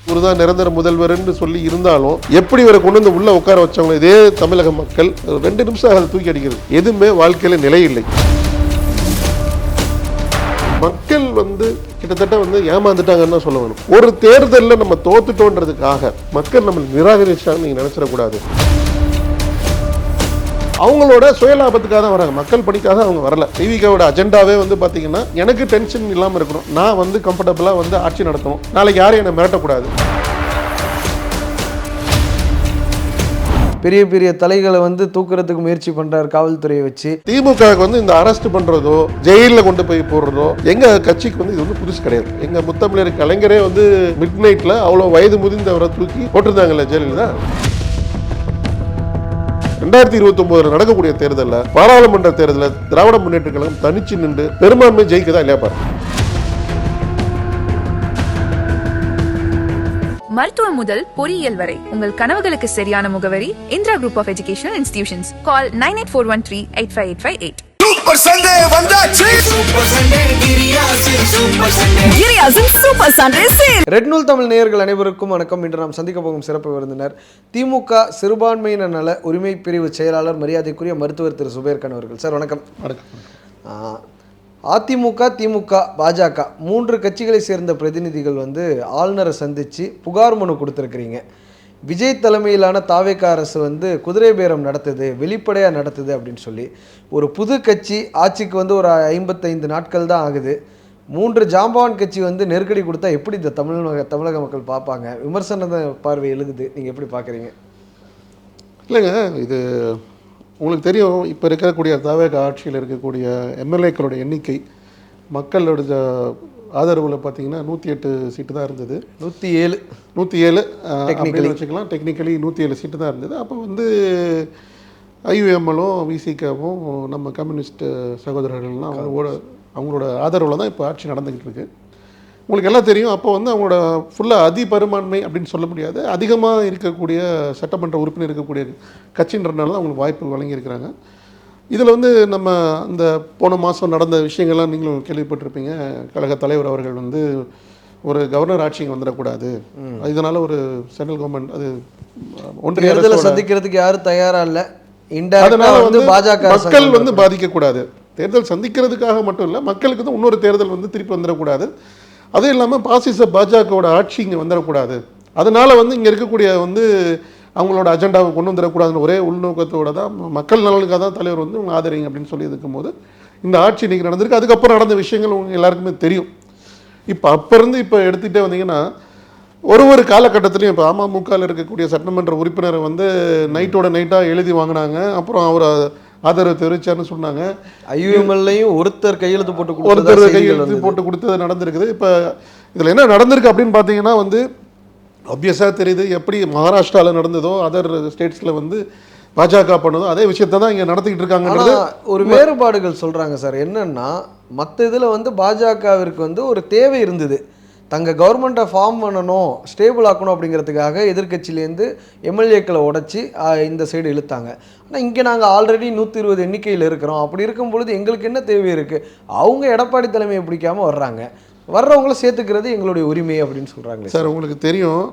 இவர்தான் நிரந்தர முதல்வர்னு சொல்லி இருந்தாலும் எப்படி இவரை கொண்டு வந்து உள்ள உட்கார வச்சவங்க இதே தமிழக மக்கள் 2 நிமிஷம் அதை தூக்கி அடிக்கிறது. எதுவுமே வாழ்க்கையில நிலை இல்லை. மக்கள் கிட்டத்தட்ட ஏமாந்துட்டாங்கன்னு தான் சொல்ல வேணும். ஒரு தேர்தலில் நம்ம தோத்துட்டோன்றதுக்காக மக்கள் நம்ம நிராகரிச்சாங்கன்னு நீங்க நினைச்சிடக்கூடாது. அவங்களோட சுயலாபத்துக்காக தான் வராங்க, மக்கள் பணிக்காக அவங்க வரல. டிவிகாவோட அஜெண்டாவே பாத்தீங்கன்னா எனக்கு டென்ஷன் இல்லாமல் இருக்கணும், நான் கம்ஃபர்டபுளா ஆட்சி நடத்தணும், நாளைக்கு யாரும் என்னை மிரட்டக்கூடாது. பெரிய பெரிய தலைகளை தூக்குறதுக்கு முயற்சி பண்றாரு காவல்துறையை வச்சு. திமுகவுக்கு இந்த அரெஸ்ட் பண்றதோ ஜெயிலில் கொண்டு போய் போடுறதோ எங்க கட்சிக்கு இது புதுசு கிடையாது. எங்க முத்தமிழர் கலைஞரே மிட் நைட்ல அவ்வளவு வயது முதிர்ந்தவரை தூக்கி போட்டிருந்தாங்கல்ல ஜெயலலிதா. 2029 நடக்கக்கூடிய தேர்தலில், பாராளுமன்ற தேர்தலில் திராவிட முன்னேற்ற கழகம் தனிச்சு நின்று பெரும்பான்மை ஜெயிக்கதா இல்லையா பாரு. மருத்துவம் முதல் பொறியியல் வரை உங்கள் கனவுகளுக்கு சரியான முகவரி Indira group of educational institutions. Call 9841385858. Super Sunday வந்தாச்சு. சூப்பர் சண்டே கிரியாசின் சூப்பர் சண்டே சேல். ரெட் நூல் தமிழ் நேயர்கள் அனைவருக்கும் வணக்கம். இன்று நாம் சந்திக்க போகும் சிறப்பு விருந்தினர் திமுக சிறுபான்மையினர் நல உரிமை பிரிவு செயலாளர் மரியாதைக்குரிய மருத்துவர் திரு சுபேர் கான் அவர்கள். சார் வணக்கம். அதிமுக, திமுக, பாஜக 3 கட்சிகளை சேர்ந்த பிரதிநிதிகள் ஆளுநரை சந்தித்து புகார் மனு கொடுத்துருக்கிறீங்க. விஜய் தலைமையிலான தாவேக அரசு குதிரை பேரம் நடத்துது, வெளிப்படையாக நடத்துது அப்படின்னு சொல்லி ஒரு புது கட்சி ஆட்சிக்கு ஒரு 55 நாட்கள் தான் ஆகுது. 3 ஜாம்பவான் கட்சி நெருக்கடி கொடுத்தா எப்படி இந்த தமிழக மக்கள் பார்ப்பாங்க? விமர்சன பார்வை எழுகுது, நீங்கள் எப்படி பார்க்குறீங்க? இல்லைங்க, இது உங்களுக்கு தெரியும். இப்போ இருக்கக்கூடிய தாவேக ஆட்சியில் இருக்கக்கூடிய எம்எல்ஏக்களோட எண்ணிக்கை மக்களோட ஆதரவில் பார்த்தீங்கன்னா 108 சீட்டு தான் இருந்தது. 107 அப்படின்னு வச்சுக்கலாம். டெக்னிக்கலி 107 சீட்டு தான் இருந்தது. அப்போ ஐயுஎம்எலும் விசிகாவும் நம்ம கம்யூனிஸ்ட் சகோதரர்கள்லாம் அவங்களோட ஆதரவில் தான் இப்போ ஆட்சி நடந்துக்கிட்டு இருக்கு. உங்களுக்கு எல்லாம் தெரியும். அப்போ அவங்களோட ஃபுல்லாக அதிபெரும்பான்மை அப்படின்னு சொல்ல முடியாது, அதிகமாக இருக்கக்கூடிய சட்டமன்ற உறுப்பினர் இருக்கக்கூடிய கட்சின்றதுனால தான் அவங்களுக்கு வாய்ப்பு வழங்கியிருக்கிறாங்க. இதில் நம்ம இந்த போன மாதம் நடந்த விஷயங்கள்லாம் நீங்களும் கேள்விப்பட்டிருப்பீங்க. கழக தலைவர் அவர்கள் ஒரு கவர்னர் ஆட்சிக்கு வந்துடக்கூடாது, இதனால் ஒரு சென்ட்ரல் கவர்மெண்ட் அது ஒன்றிய அரசை சந்திக்கிறதுக்கு யாரும் தயாராக இல்லை, அதனால பாஜக மக்கள் பாதிக்கக்கூடாது. தேர்தல் சந்திக்கிறதுக்காக மட்டும் இல்லை, மக்களுக்கு தான் இன்னொரு தேர்தல் திருப்பி வந்துடக்கூடாது. அதுவும் இல்லாமல் பாசிச பாஜகவோட ஆட்சி இங்கே வந்துடக்கூடாது. அதனால் இங்கே இருக்கக்கூடிய அவங்களோட அஜெண்டாவை கொண்டு வந்துடக்கூடாதுன்னு ஒரே உள்நோக்கத்தோடு தான், மக்கள் நலனுக்காக தான் தலைவர் உங்க ஆதரிங்க அப்படின்னு சொல்லி இருக்கும்போது இந்த ஆட்சி இன்றைக்கி நடந்திருக்கு. அதுக்கப்புறம் நடந்த விஷயங்கள் உங்களுக்கு எல்லாருக்குமே தெரியும். அப்போ இருந்து இப்போ எடுத்துகிட்டே வந்தீங்கன்னா ஒரு காலகட்டத்திலையும் இப்போ அமமுகவில் இருக்கக்கூடிய சட்டமன்ற உறுப்பினரை நைட்டோட நைட்டாக எழுதி வாங்கினாங்க. அப்புறம் அவர் ஆதரவு தெரிவிச்சார்னு சொன்னாங்க. ஐயுஎம்எல்லையும் ஒருத்தர் கையெழுத்து போட்டு கொடுத்தது நடந்திருக்குது. இப்போ இதில் என்ன நடந்திருக்கு அப்படின்னு பார்த்தீங்கன்னா ஆப்வியஸாக தெரியுது. எப்படி மகாராஷ்டிராவில் நடந்ததோ அதர் ஸ்டேட்ஸில் பாஜக பண்ணதோ அதே விஷயத்தை தான் இங்கே நடத்திக்கிட்டு இருக்காங்கன்றது ஒரு வேறுபாடுகள் சொல்கிறாங்க சார். என்னன்னா மற்ற இதில் பாஜகவிற்கு ஒரு தேவை இருந்தது, தங்கள் கவர்மெண்ட்டை ஃபார்ம் பண்ணணும், ஸ்டேபிள் ஆக்கணும் அப்படிங்கிறதுக்காக எதிர்கட்சியிலேருந்து எம்எல்ஏக்களை உடச்சி இந்த சைடு இழுத்தாங்க. ஆனால் இங்கே நாங்கள் ஆல்ரெடி 120 எண்ணிக்கையில் இருக்கிறோம். அப்படி இருக்கும் பொழுது எங்களுக்கு என்ன தேவை இருக்குது? அவங்க எடப்பாடி தலைமையை பிடிக்காமல் வர்றவங்கள சேர்த்துக்கிறது எங்களுடைய உரிமை அப்படின்னு சொல்கிறாங்க. சார் உங்களுக்கு தெரியும்,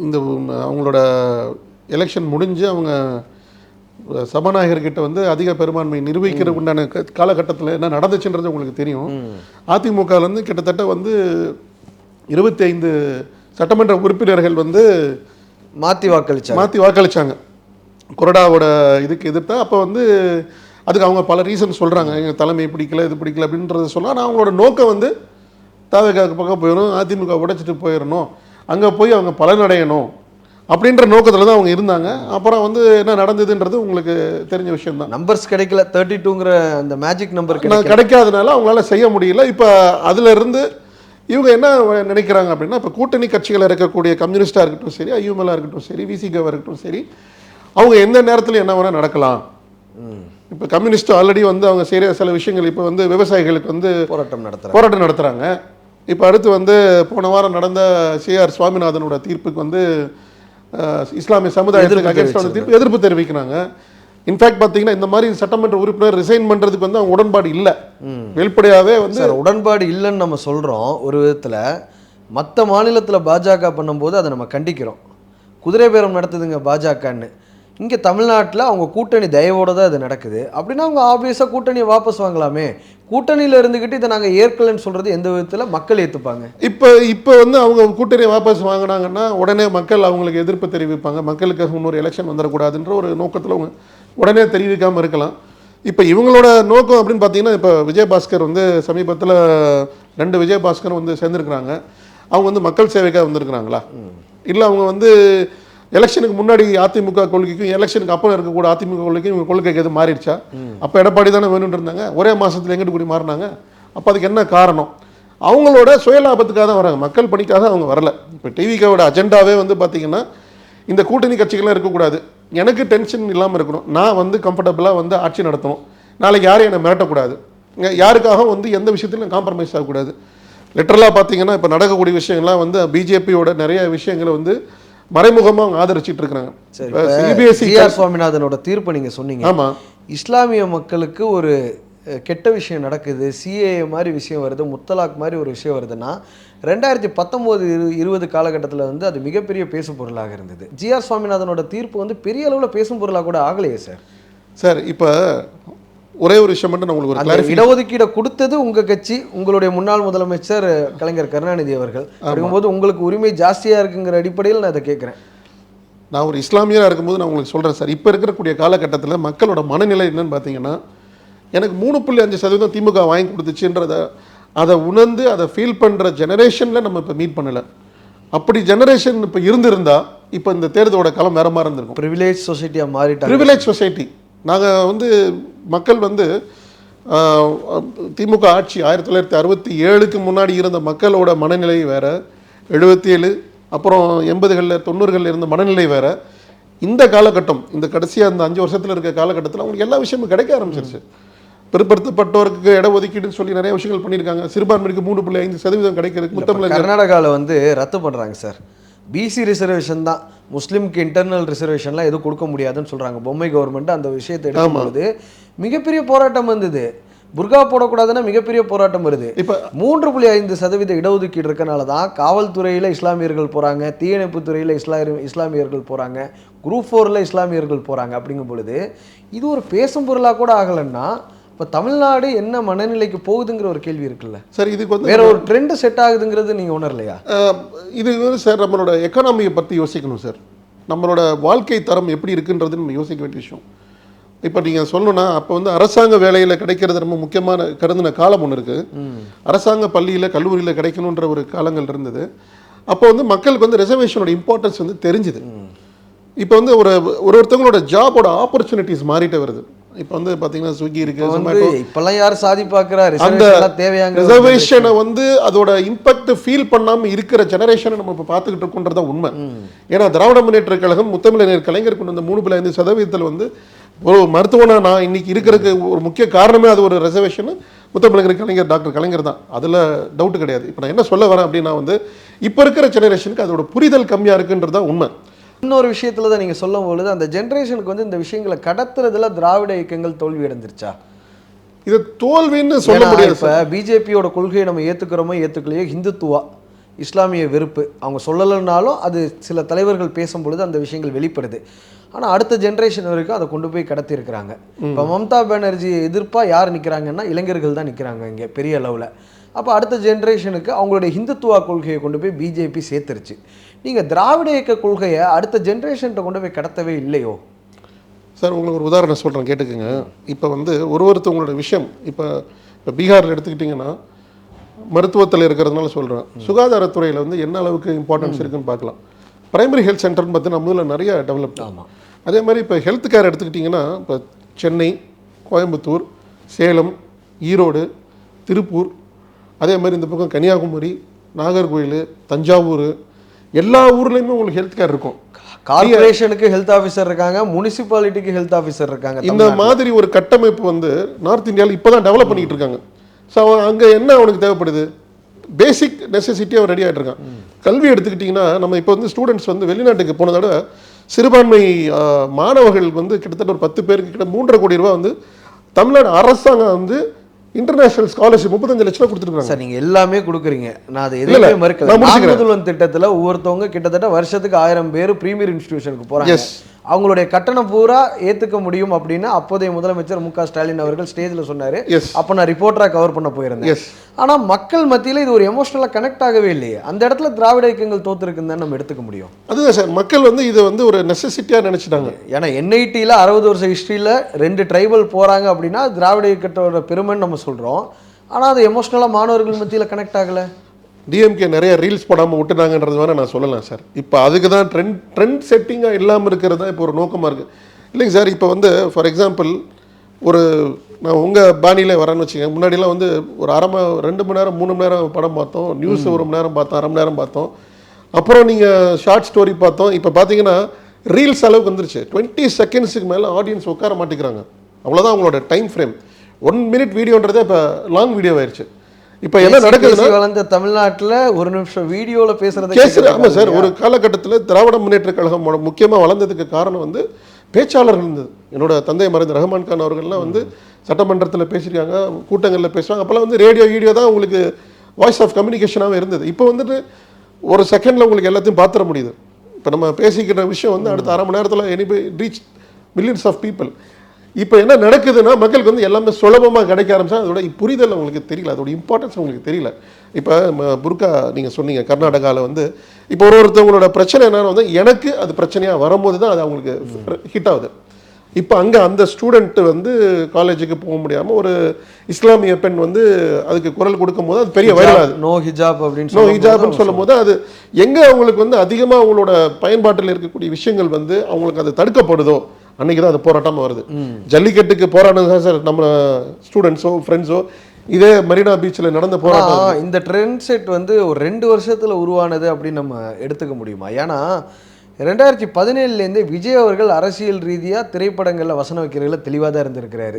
இந்த அவங்களோட எலெக்ஷன் முடிஞ்சு அவங்க சபாநாயகர்கிட்ட அதிக பெரும்பான்மை நிரூபிக்கிற உண்டான காலகட்டத்தில் என்ன நடந்துச்சுன்றது உங்களுக்கு தெரியும். அதிமுகலேருந்து கிட்டத்தட்ட 25 சட்டமன்ற உறுப்பினர்கள் மாற்றி வாக்களிச்சாங்க கொறடாவோட இதுக்கு எதிர்த்தா. அப்போ அதுக்கு அவங்க பல ரீசன் சொல்கிறாங்க, எங்கள் தலைமை பிடிக்கல, இது பிடிக்கல அப்படின்றத சொல்லலாம். ஆனால் அவங்களோட நோக்கம் தாவேக பக்கம் போயிடணும், அதிமுக உடைச்சிட்டு போயிடணும், அங்கே போய் அவங்க பலனடையணும் அப்படின்ற நோக்கத்தில் தான் அவங்க இருந்தாங்க. அப்புறம் என்ன நடந்ததுன்றது உங்களுக்கு தெரிஞ்ச விஷயம் தான். நம்பர்ஸ் கிடைக்கல, 32ங்கிற அந்த மேஜிக் நம்பர் கிடைக்காதனால அவங்களால செய்ய முடியல. இப்போ அதில் இருந்து இவங்க என்ன நினைக்கிறாங்க அப்படின்னா, இப்போ கூட்டணி கட்சிகள் இருக்கக்கூடிய கம்யூனிஸ்டாக இருக்கட்டும் சரி, ஐயுஎம்எல்லாக இருக்கட்டும் சரி, விசிகாவாக இருக்கட்டும் சரி, அவங்க எந்த நேரத்தில் என்ன வேணால் நடக்கலாம். இப்போ கம்யூனிஸ்ட் ஆல்ரெடி அவங்க செய்கிற சில விஷயங்கள் இப்போ விவசாயிகளுக்கு போராட்டம் நடத்துகிறாங்க. இப்போ அடுத்து போன வாரம் நடந்த சிஆர் சுவாமிநாதனோட தீர்ப்புக்கு இஸ்லாமிய சமுதாயத்துக்கு அகேன்ஸ்டான தீர்ப்பு எதிர்ப்பு தெரிவிக்கிறாங்க. இன்ஃபேக்ட் பார்த்தீங்கன்னா இந்த மாதிரி சட்டமன்ற உறுப்பினர் ரிசைன் பண்ணுறதுக்கு அவங்க உடன்பாடு இல்லை, வெளிப்படையாகவே உடன்பாடு இல்லைன்னு நம்ம சொல்கிறோம். ஒரு விதத்தில் மற்ற மாநிலத்தில் பாஜக பண்ணும்போது அதை நம்ம கண்டிக்கிறோம், குதிரை பேரம் நடத்துதுங்க பாஜகன்னு. இங்கே தமிழ்நாட்டில் அவங்க கூட்டணி தயவோடு தான் இது நடக்குது. அப்படின்னா அவங்க ஆப்வியஸாக கூட்டணியை வாபஸ் வாங்கலாமே. கூட்டணியில் இருந்துக்கிட்டு இதை நாங்கள் ஏற்கலன்னு சொல்கிறது எந்த விதத்தில் மக்கள் ஏற்றுப்பாங்க? இப்போ வந்து அவங்க கூட்டணியை வாபஸ் வாங்கினாங்கன்னா உடனே மக்கள் அவங்களுக்கு எதிர்ப்பு தெரிவிப்பாங்க. மக்களுக்கு இன்னொரு எலெக்ஷன் வந்துடக்கூடாதுன்ற ஒரு நோக்கத்தில் அவங்க உடனே தெரிவிக்காமல் இருக்கலாம். இப்போ இவங்களோட நோக்கம் அப்படின்னு பார்த்தீங்கன்னா, இப்போ விஜயபாஸ்கர் வந்து சமீபத்தில் 2 விஜயபாஸ்கர் வந்து சேர்ந்துருக்குறாங்க. அவங்க வந்து மக்கள் சேவைக்காக வந்திருக்கிறாங்களா, இல்லை அவங்க வந்து எலெக்ஷனுக்கு முன்னாடி அதிமுக கொள்கைக்கும் எலெக்ஷனுக்கு அப்புறம் இருக்கக்கூடிய அதிமுக கொள்கைக்கும் இவங்க கொள்கைக்கு எது மாறிடுச்சா? அப்போ எடப்பாடி தானே வேணும்னு இருந்தாங்க, ஒரே மாதத்தில் எங்கிட்டு கூடி மாறினாங்க. அப்போ அதுக்கு என்ன காரணம்? அவங்களோட சுயலாபத்துக்காக தான் வராங்க, மக்கள் பணிக்காக அவங்க வரல. இப்போ டிவிக்காவோட அஜெண்டாவே வந்து பார்த்தீங்கன்னா, இந்த கூட்டணி கட்சிகள்லாம் இருக்கக்கூடாது, எனக்கு டென்ஷன் இல்லாமல் இருக்கணும், நான் வந்து கம்ஃபர்டபுளாக வந்து ஆட்சி நடத்தணும், நாளைக்கு யாரும் என்னை மிரட்டக்கூடாது, யாருக்காக வந்து எந்த விஷயத்திலும் காம்ப்ரமைஸ் ஆகக்கூடாது. லிட்டரலாக பார்த்தீங்கன்னா இப்போ நடக்கக்கூடிய விஷயங்கள்லாம் வந்து பிஜேபியோட நிறைய விஷயங்களை வந்து மறைமுகமாக அவங்க ஆதரிச்சிட்டு இருக்கிறாங்க. சிபிஎஸ்சி சுவாமிநாதனோட தீர்ப்பு நீங்கள் சொன்னீங்க. ஆமாம், இஸ்லாமிய மக்களுக்கு ஒரு கெட்ட விஷயம் நடக்குது, சிஏஏ மாதிரி விஷயம் வருது, முத்தலாக் மாதிரி ஒரு விஷயம் வருதுன்னா 2019-20 காலகட்டத்தில் வந்து அது மிகப்பெரிய பேசும் பொருளாக இருந்தது. ஜிஆர் சுவாமிநாதனோட தீர்ப்பு வந்து பெரிய அளவில் பேசும் பொருளாக கூட ஆகலையே சார். இப்போ ஒரே ஒரு விஷயம் மட்டும் நான் உங்களுக்கு ஒரு இடஒதுக்கீடை கொடுத்தது உங்கள் கட்சி, உங்களுடைய முன்னாள் முதலமைச்சர் கலைஞர் கருணாநிதி அவர்கள். அப்படிங்கும்போது உங்களுக்கு உரிமை ஜாஸ்தியாக இருக்குங்கிற அடிப்படையில் நான் இதை கேட்குறேன். நான் ஒரு இஸ்லாமியராக இருக்கும்போது நான் உங்களுக்கு சொல்கிறேன் சார், இப்போ இருக்கக்கூடிய காலகட்டத்தில் மக்களோட மனநிலை என்னன்னு பார்த்தீங்கன்னா, எனக்கு 3.5% திமுக வாங்கி கொடுத்துச்சுன்றத அதை உணர்ந்து அதை ஃபீல் பண்ணுற ஜெனரேஷனில் நம்ம இப்போ மீட் பண்ணலை. அப்படி ஜெனரேஷன் இப்போ இருந்திருந்தா இப்போ இந்த தேர்தலோட களம் வேற மாதிரி இருந்திருக்கும். ப்ரிவிலேஜ் சொசைட்டியாக மாறிட்டாங்க. Privilege society. நாங்கள் வந்து மக்கள் வந்து திமுக ஆட்சி 1967க்கு முன்னாடி இருந்த மக்களோட மனநிலை வேற, 77 அப்புறம் 80களில் 90களில் இருந்த மனநிலை வேற. இந்த காலகட்டம், இந்த கடைசியாக இந்த 5 வருஷத்தில் இருக்க காலகட்டத்தில் அவங்களுக்கு எல்லா விஷயமும் கிடைக்க ஆரம்பிச்சிருச்சு. பிற்படுத்தப்பட்டவருக்கு இடஒதுக்கீடுன்னு சொல்லி நிறைய விஷயங்கள் பண்ணியிருக்காங்க. சிறுபான்மைக்கு 3.5% கிடைக்கிறதுக்கு முத்தமிழ் கர்நாடகாவில் வந்து ரத்து பண்ணுறாங்க சார். பிசி ரிசர்வேஷன் தான், முஸ்லீம்க்கு இன்டர்னல் ரிசர்வேஷன்லாம் எதுவும் கொடுக்க முடியாதுன்னு சொல்கிறாங்க. பொம்மை கவர்மெண்ட் அந்த விஷயத்தை எடுக்கும்போது மிகப்பெரிய போராட்டம் வந்தது. புர்கா போடக்கூடாதுன்னா மிகப்பெரிய போராட்டம் வருது. இப்போ 3.5% இடஒதுக்கீடு இருக்கனால தான் காவல்துறையில் இஸ்லாமியர்கள் போகிறாங்க, தீயணைப்பு துறையில் இஸ்லாமியர்கள் போகிறாங்க, குரூப் 4ல் இஸ்லாமியர்கள் போகிறாங்க. அப்படிங்கும் பொழுது இது ஒரு பேசும் பொருளாக கூட ஆகலைன்னா இப்போ தமிழ்நாடு என்ன மனநிலைக்கு போகுதுங்கிற ஒரு கேள்வி இருக்குல்ல சார். இதுக்கு வந்து வேற ஒரு ட்ரெண்ட் செட் ஆகுதுங்கிறது நீங்கள் உணரலையா? இது வந்து சார் நம்மளோட எக்கானமியை பற்றி யோசிக்கணும் சார். நம்மளோட வாழ்க்கை தரம் எப்படி இருக்குன்றது நம்ம யோசிக்க வேண்டிய விஷயம். இப்போ நீங்கள் சொல்லணும்னா அப்போ வந்து அரசாங்க வேலையில் கிடைக்கிறது ரொம்ப முக்கியமான கருதின காலம் ஒன்று இருக்குது. அரசாங்க பள்ளியில் கல்லூரியில் கிடைக்கணுன்ற ஒரு காலங்கள் இருந்தது. அப்போ வந்து மக்களுக்கு வந்து ரிசர்வேஷனோட இம்பார்ட்டன்ஸ் வந்து தெரிஞ்சுது. இப்போ வந்து ஒருத்தவங்களோட ஜாபோட ஆப்பர்ச்சுனிட்டிஸ் மாறிட்டே வருது. இப்போ வந்து பார்த்தீங்கன்னா ஸ்விக்கி இருக்கு, ஜொமேட்டோ, இப்பெல்லாம் யார் சாதி பார்க்குறா? அந்த ரிசர்வேஷனை வந்து அதோட இம்பாக்ட் ஃபீல் பண்ணாமல் இருக்கிற ஜெனரேஷனை நம்ம இப்போ பார்த்துக்கிட்டு இருக்கோன்றதான் உண்மை. ஏன்னா திராவிட முன்னேற்ற கழகம் முத்தமிழர் கலைஞர் கொண்டு வந்த 3.5% வந்து ஒரு மருத்துவனா நான் இன்னைக்கு இருக்கிறதுக்கு ஒரு முக்கிய காரணமே அது ஒரு ரிசர்வேஷன் முத்தமிழர் கலைஞர் டாக்டர் கலைஞர் தான். அதில் டவுட் கிடையாது. இப்போ நான் என்ன சொல்ல வரேன் அப்படின்னா வந்து இப்போ இருக்கிற ஜெனரேஷனுக்கு அதோட புரிதல் கம்மியாக இருக்குன்றதான் உண்மை. இன்னொரு விஷயத்துல தான் நீங்கள் சொல்லும் பொழுது அந்த ஜென்ரேஷனுக்கு வந்து இந்த விஷயங்களை கடத்துறதுல திராவிட இயக்கங்கள் தோல்வி அடைஞ்சிருச்சா? இது தோல்வின்னு சொல்ல முடியாது. இப்போ பிஜேபியோட கொள்கையை நம்ம ஏற்றுக்கிறோமோ ஏற்றுக்கலையோ, ஹிந்துத்துவா இஸ்லாமிய வெறுப்பு அவங்க சொல்லலைன்னாலும் அது சில தலைவர்கள் பேசும் பொழுது அந்த விஷயங்கள் வெளிப்படுது. ஆனால் அடுத்த ஜென்ரேஷன் வரைக்கும் அதை கொண்டு போய் கடத்தி இருக்கிறாங்க. இப்போ மம்தா பானர்ஜி எதிர்ப்பாக யார் நிற்கிறாங்கன்னா இளைஞர்கள் தான் நிற்கிறாங்க இங்கே பெரிய அளவில். அப்போ அடுத்த ஜென்ரேஷனுக்கு அவங்களுடைய ஹிந்துத்துவா கொள்கையை கொண்டு போய் பிஜேபி சேர்த்துருச்சு. நீங்கள் திராவிட இயக்க கொள்கையை அடுத்த ஜென்ரேஷன்கிட்ட கொண்டு போய் கடத்தவே இல்லையோ சார்? உங்களுக்கு ஒரு உதாரணம் சொல்கிறேன், கேட்டுக்குங்க. இப்போ வந்து ஒருத்தவங்களோட விஷயம் இப்போ பீகாரில் எடுத்துக்கிட்டிங்கன்னா மருத்துவத்தில் இருக்கிறதுனால சொல்கிறேன், சுகாதாரத்துறையில் வந்து என்ன அளவுக்கு இம்பார்ட்டன்ஸ் இருக்குன்னு பார்க்கலாம். பிரைமரி ஹெல்த் சென்டர்னு பார்த்து நம்ம இதில் நிறைய டெவலப் ஆகும். அதே மாதிரி இப்போ ஹெல்த் கேர் எடுத்துக்கிட்டிங்கன்னா இப்போ சென்னை, கோயம்புத்தூர், சேலம், ஈரோடு, திருப்பூர், அதே மாதிரி இந்த பக்கம் கன்னியாகுமரி, நாகர்கோவில், தஞ்சாவூர், எல்லா ஊர்லேயுமே உங்களுக்கு ஹெல்த் கேர் இருக்கும். கார்பரேஷனுக்கு ஹெல்த் ஆஃபீஸர் இருக்காங்க, முனிசிபாலிட்டிக்கு ஹெல்த் ஆஃபீஸர் இருக்காங்க. இந்த மாதிரி ஒரு கட்டமைப்பு வந்து நார்த் இந்தியாவில் இப்போ தான் டெவலப் பண்ணிக்கிட்டு இருக்காங்க. ஸோ அங்கே என்ன அவனுக்கு தேவைப்படுது? பேசிக் நெசசிட்டி அவன் ரெடி ஆகிட்டு இருக்கான். கல்வி எடுத்துக்கிட்டிங்கன்னா நம்ம இப்போ வந்து ஸ்டூடெண்ட்ஸ் வந்து வெளிநாட்டுக்கு போனதோட சிறுபான்மை மாணவர்கள் வந்து கிட்டத்தட்ட ஒரு 10 பேருக்கு கிட்ட 3.5 கோடி ரூபா வந்து தமிழ்நாடு அரசாங்கம் வந்து இன்டர்நேஷனல் ஸ்காலர்ஷிப் 35 லட்சம் கொடுத்துருக்காங்க. சார் நீங்க எல்லாமே கொடுக்குறீங்க, நான் அதை இல்ல, எதுவுமே மறுக்கல. நான் முடிச்சுக்கிறேன். முதல்வன் திட்டத்துல ஒவ்வொருத்தவங்க கிட்டத்தட்ட வருஷத்துக்கு 1000 பேர் பிரீமியர் இன்ஸ்டிடியூஷனுக்கு போறாங்க. Yes. அவங்களுடைய கட்டணம் பூரா ஏத்துக்க முடியும் அப்படின்னா அப்போதைய முதலமைச்சர் மு.க. ஸ்டாலின் அவர்கள் ஸ்டேஜ்ல சொன்னாரு. Yes. அப்ப நான் ரிப்போர்ட்டரா கவர் பண்ண போயிருந்தேன். Yes. ஆனா மக்கள் மத்தியில இது ஒரு எமோஷனலா கனெக்ட் ஆகவே இல்லையே. அந்த இடத்துல திராவிட இயக்கங்கள் தோத்துருக்குன்னு தான் நம்ம எடுத்துக்க முடியும். அதுதான் சார், மக்கள் வந்து இது வந்து ஒரு நெசசிட்டியா நினைச்சிட்டாங்க. ஏன்னா என்ஐடியில் 60 வருஷ ஹிஸ்ட்ரியில் 2 ட்ரைபல் போகிறாங்க அப்படின்னா திராவிட இயக்கத்தோட பெருமைன்னு நம்ம சொல்கிறோம். ஆனால் அது எமோஷ்னலாக மாணவர்கள் மத்தியில் கனெக்ட் ஆகலை. டிஎம்கே நிறைய ரீல்ஸ் போடாமல் விட்டுனாங்கன்றது வேணால் நான் சொல்லலாம் சார். இப்போ அதுக்கு தான் ட்ரெண்ட் செட்டிங்காக இல்லாமல் இருக்கிறது தான் இப்போ ஒரு நோக்கமாக இருக்குது. இல்லைங்க சார், இப்போ வந்து ஃபார் எக்ஸாம்பிள் நான் உங்கள் பாணியில் வரேன்னு வச்சுக்கோங்க. முன்னாடிலாம் வந்து ஒரு 2 மணி நேரம் 3 மணி நேரம் படம் பார்த்தோம், நியூஸ் 1 மணி நேரம் பார்த்தோம், 1/2 மணி நேரம் பார்த்தோம், அப்புறம் நீங்கள் ஷார்ட் ஸ்டோரி பார்த்தோம். இப்போ பார்த்தீங்கன்னா ரீல்ஸ் அளவுக்கு வந்துருச்சு. 20 செகண்ட்ஸுக்கு மேலே ஆடியன்ஸ் உட்கார மாட்டேங்கிறாங்க. அவ்வளோதான் அவங்களோட டைம் ஃப்ரேம். 1 மினிட் வீடியோன்றதே இப்போ லாங் வீடியோ ஆயிடுச்சு. இப்போ என்ன நடக்குதுன்னா வளர்ந்த தமிழ்நாட்டில் 1 நிமிஷம் வீடியோவில் பேசுறது ஆமாம் சார். ஒரு காலகட்டத்தில் திராவிட முன்னேற்ற கழகம் முக்கியமாக வளர்ந்ததுக்கு காரணம் வந்து பேச்சாளர்கள் இருந்தது. என்னோட தந்தை மறைந்த ரஹ்மான் கான் அவர்கள்லாம் வந்து சட்டமன்றத்தில் பேசியிருக்காங்க, கூட்டங்களில் பேசுவாங்க. அப்போல்லாம் வந்து ரேடியோ வீடியோ தான் உங்களுக்கு வாய்ஸ் ஆஃப் கம்யூனிகேஷனாகவே இருந்தது. இப்போ வந்துட்டு ஒரு செகண்டில் உங்களுக்கு எல்லாத்தையும் பார்த்துட முடியுது. இப்போ நம்ம பேசிக்கிற விஷயம் வந்து அடுத்த 1/2 மணி நேரத்தில் anybody reach millions of people. இப்போ என்ன நடக்குதுன்னா மக்களுக்கு வந்து எல்லாமே சுலபமாக கிடைக்க ஆரம்பிச்சா அதோட புரிதல் உங்களுக்கு தெரியல, அதோட இம்பார்ட்டன்ஸ் உங்களுக்கு தெரியல. இப்போ புர்கா நீங்கள் சொன்னீங்க, கர்நாடகாவில் வந்து இப்போ ஒருத்தவங்களோட பிரச்சனை என்னன்னு வந்து எனக்கு அது பிரச்சனையாக வரும்போது தான் அது அவங்களுக்கு ஹிட் ஆகுது. இப்போ அங்கே அந்த ஸ்டூடெண்ட்டு வந்து காலேஜுக்கு போக முடியாமல் ஒரு இஸ்லாமிய பெண் வந்து அதுக்கு குரல் கொடுக்கும் போது அது பெரிய வைரலாகுது. நோ ஹிஜாப் அப்படின்னு நோ ஹிஜாப்னு சொல்லும் போது அது எங்கே அவங்களுக்கு வந்து அதிகமாக அவங்களோட பயன்பாட்டில் இருக்கக்கூடிய விஷயங்கள் வந்து அவங்களுக்கு அது தடுக்கப்படுதோ அன்னைக்கு தான் அது போராட்டமாக வருது. ஜல்லிக்கட்டுக்கு போராட்டம் சார் நம்ம ஸ்டூடெண்ட்ஸோ ஃப்ரெண்ட்ஸோ இதே மெரினா பீச்சில் நடந்த போராட்டம். இந்த ட்ரெண்ட் செட் வந்து ஒரு 2 வருஷத்தில் உருவானது அப்படின்னு நம்ம எடுத்துக்க முடியுமா? ஏன்னா 2017 விஜய் அவர்கள் அரசியல் ரீதியாக திரைப்படங்களில் வசனம் வைக்கிறதுல தெளிவாக தான் இருந்திருக்கிறாரு.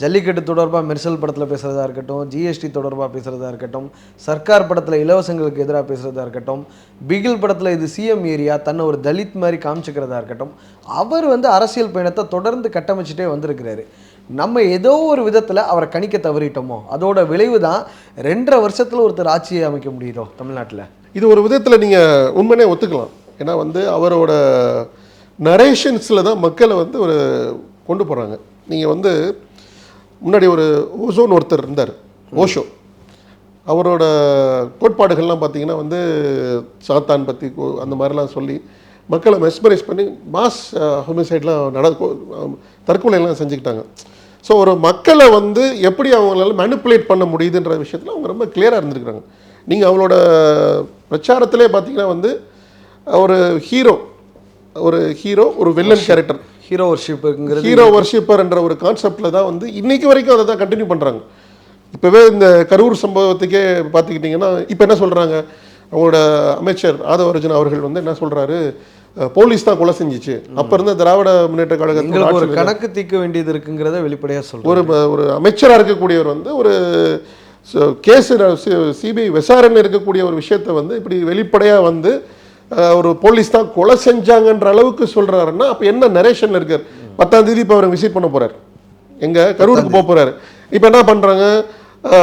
ஜல்லிக்கட்டு தொடர்பாக மெர்சல் படத்தில் பேசுகிறதா இருக்கட்டும், ஜிஎஸ்டி தொடர்பாக பேசுகிறதா இருக்கட்டும், சர்க்கார் படத்தில் இலவசங்களுக்கு எதிராக பேசுகிறதா இருக்கட்டும், பிகில் படத்தில் இது சிஎம் ஏரியா தன்னை ஒரு தலித் மாதிரி காமிச்சிக்கிறதா இருக்கட்டும், அவர் வந்து அரசியல் பயணத்தை தொடர்ந்து கட்டமைச்சிட்டே வந்திருக்கிறாரு. நம்ம ஏதோ ஒரு விதத்தில் அவரை கணிக்க தவறிட்டோமோ, அதோட விளைவு தான் 2.5 வருஷத்தில் ஒருத்தர் ஆட்சியை அமைக்க முடியுதோ தமிழ்நாட்டில். இது ஒரு விதத்தில் நீங்கள் உண்மையே ஒத்துக்கலாம். ஏன்னா வந்து அவரோட நரேஷன்ஸில் தான் மக்களை வந்து ஒரு கொண்டு போகிறாங்க. நீங்கள் வந்து முன்னாடி ஒரு ஓசோன்னு ஒருத்தர் இருந்தார், ஓஷோ. அவரோட கோட்பாடுகள்லாம் பார்த்தீங்கன்னா வந்து சாத்தான் பற்றி அந்த மாதிரிலாம் சொல்லி மக்களை மெஸ்மரைஸ் பண்ணி மாஸ் ஹோமிசைட்லாம் தற்கொலைலாம் செஞ்சுக்கிட்டாங்க. ஸோ ஒரு மக்களை வந்து எப்படி அவங்களால மேனிப்புலேட் பண்ண முடியுதுன்ற விஷயத்தில் அவங்க ரொம்ப கிளியராக இருந்திருக்கிறாங்க. நீங்கள் அவங்களோட பிரச்சாரத்திலே பார்த்தீங்கன்னா வந்து ஒரு ஹீரோ ஒரு வில்லன் கேரக்டர், ஹீரோ வர்ஷிப்பர் என்ற ஒரு கான்செப்டில் தான் வந்து இன்னைக்கு வரைக்கும் அதை தான் கண்டினியூ பண்ணுறாங்க. இப்போவே இந்த கரூர் சம்பவத்துக்கே பார்த்துக்கிட்டிங்கன்னா இப்போ என்ன சொல்கிறாங்க, அவங்களோட அமைச்சர் ஆதவர்ஜன் அவர்கள் வந்து என்ன சொல்கிறாரு, போலீஸ் தான் கொலை செஞ்சிச்சு. அப்போ இருந்த திராவிட முன்னேற்ற கழகத்தில் ஒரு கணக்கு தீர்க்க வேண்டியது இருக்குங்கிறத வெளிப்படையாக சொல்கிறார். ஒரு அமைச்சராக இருக்கக்கூடியவர் வந்து ஒரு கேஸ் சிபிஐ விசாரணை இருக்கக்கூடிய ஒரு விஷயத்தை வந்து இப்படி வெளிப்படையாக வந்து ஒரு போலீஸ் தான் கொலை செஞ்சாங்கன்ற அளவுக்கு சொல்றாருன்னா அப்போ என்ன நரேஷன்ல இருக்கார். 10ஆம் தேதி இப்போ அவர் விசிட் பண்ண போறாரு, எங்க கரூருக்கு போக போறாரு. இப்போ என்ன பண்றாங்க,